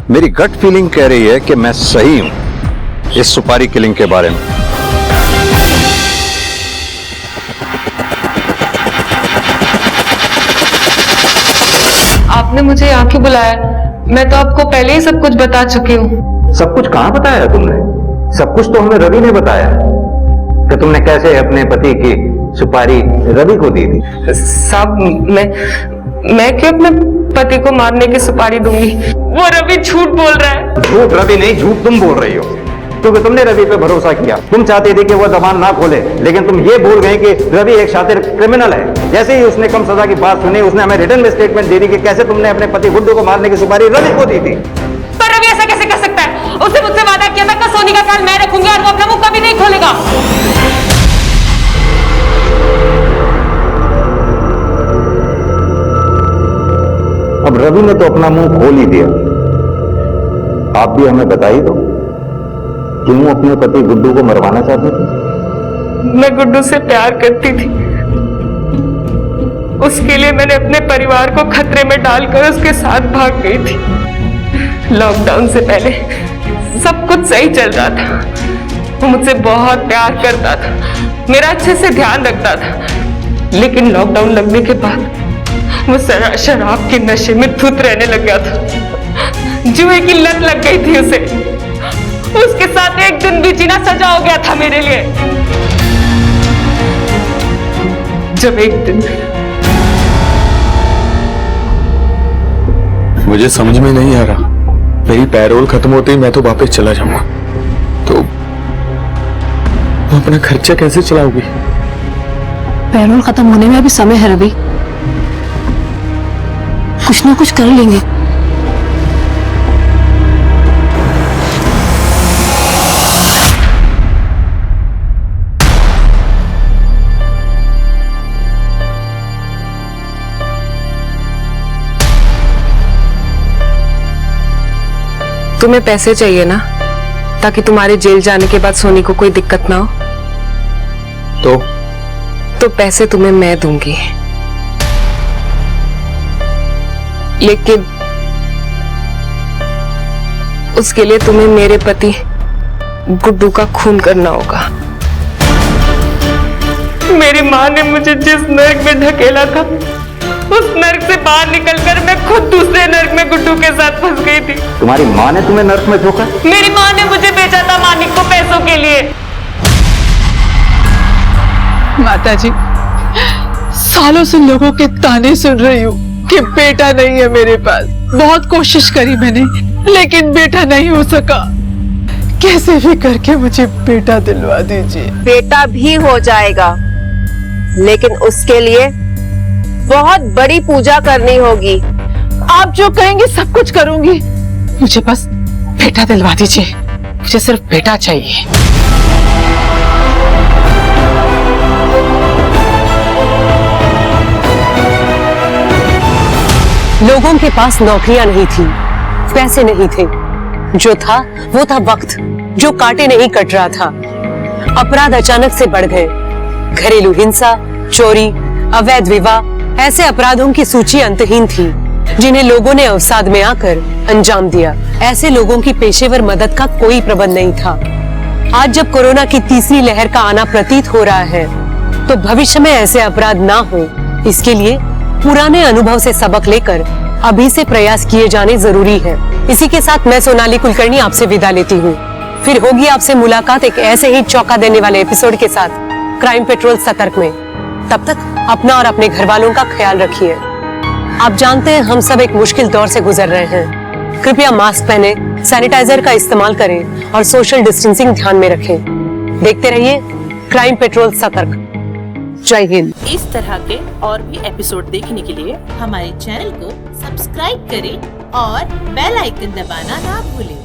मेरी गट फीलिंग कह रही है कि मैं सही हूं इस सुपारी किलिंग के बारे में। आपने मुझे यहाँ क्यों बुलाया? मैं तो आपको पहले ही सब कुछ बता चुकी हूँ। सब कुछ कहां बताया तुमने? सब कुछ तो हमें रवि ने बताया कि तुमने कैसे अपने पति की सुपारी रवि को दी थी। साहब, मैं क्यों अपने पति को मारने की सुपारी दूंगी? वो रवि झूठ बोल रहा है। झूठ रवि नहीं, झूठ तुम बोल रही हो, क्योंकि तुमने रवि पे भरोसा किया। तुम चाहते थे कि वो जबान ना खोले, लेकिन तुम ये भूल गए कि रवि एक शातिर क्रिमिनल है। जैसे ही उसने कम सजा की बात सुनी, उसने हमें रिटर्न में स्टेटमेंट दे दी कि कैसे तुमने अपने पति गुड्डू को मारने की सुपारी रवि को दी थी। पर रवि ऐसा कैसे कर सकता है? उसने मुझसे वादा किया था कि सोनी का ख्याल मैं रखूंगी और वो अपना मुंह कभी नहीं खोलेगा। अब रवि ने तो अपना मुंह खोल ही दिया। आप भी हमें बता ही दो, क्यों अपने पति गुड्डू को मरवाना चाहती थी? मैं गुड्डू से प्यार करती थी, उसके लिए मैंने अपने परिवार को खतरे में डालकर उसके साथ भाग गई थी। लॉकडाउन से पहले सब कुछ सही चल रहा था, वो मुझसे बहुत प्यार करता था, मेरा अच्छे से ध्यान रखता था। लेकिन लॉकडाउन लगने के बाद वो शराब के नशे में धुत रहने लग गया था। जुए की लत लग गई थी उसे। उसके साथ एक दिन भी जीना सजा हो गया था मेरे लिए। जब एक दिन मुझे समझ में नहीं आ रहा, मेरी पैरोल खत्म होते ही मैं तो वापस चला जाऊंगा, तो अपना खर्चा कैसे चलाओगी? पैरोल खत्म होने में अभी समय है रवि। कुछ ना कुछ कर लेंगे। तुम्हें पैसे चाहिए ना, ताकि तुम्हारे जेल जाने के बाद सोनी को कोई दिक्कत ना हो। तो पैसे तुम्हें मैं दूंगी, लेकिन उसके लिए तुम्हें मेरे पति गुड्डू का खून करना होगा। मेरी माँ ने मुझे जिस नर्क में ढकेला था, उस नर्क से बाहर निकलकर मैं खुद दूसरे नर्क में गुड्डू के साथ फंस गई थी। तुम्हारी माँ ने तुम्हें नर्क में धोखा? मेरी माँ ने मुझे बेचा था मानिक को पैसों के लिए। माताजी, सालों से लोगों के ताने सुन रही हूँ कि बेटा नहीं है मेरे पास। बहुत कोशिश करी मैंने, लेकिन बेटा नहीं हो सका। कैसे भी करके मुझे बेटा दिलवा दीजिए। बेटा भी हो जाएगा, लेकिन उसके लिए बहुत बड़ी पूजा करनी होगी। आप जो कहेंगे सब कुछ करूंगी। मुझे बस बेटा दिलवा दीजिए, मुझे सिर्फ बेटा चाहिए। लोगों के पास नौकरियां नहीं थी, पैसे नहीं थे, जो था वो था वक्त, जो काटे नहीं कट रहा था। अपराध अचानक से बढ़ गए। घरेलू हिंसा, चोरी, अवैध विवाह, ऐसे अपराधों की सूची अंतहीन थी, जिन्हें लोगों ने अवसाद में आकर अंजाम दिया। ऐसे लोगों की पेशेवर मदद का कोई प्रबंध नहीं था। आज जब कोरोना की तीसरी लहर का आना प्रतीत हो रहा है, तो भविष्य में ऐसे अपराध ना हो, इसके लिए पुराने अनुभव से सबक लेकर अभी से प्रयास किए जाने जरूरी है। इसी के साथ मैं सोनाली कुलकर्णी आपसे विदा लेती हूँ। फिर होगी आपसे मुलाकात एक ऐसे ही चौंका देने वाले एपिसोड के साथ क्राइम पेट्रोल सतर्क में। तब तक अपना और अपने घर वालों का ख्याल रखिए। आप जानते हैं हम सब एक मुश्किल दौर से गुजर रहे हैं। कृपया मास्क पहने, सैनिटाइजर का इस्तेमाल करें और सोशल डिस्टेंसिंग ध्यान में रखें। देखते रहिए क्राइम पेट्रोल सतर्क। जय हिंद। इस तरह के और भी एपिसोड देखने के लिए हमारे चैनल को सब्सक्राइब करें और बेल आइकन दबाना ना भूलें।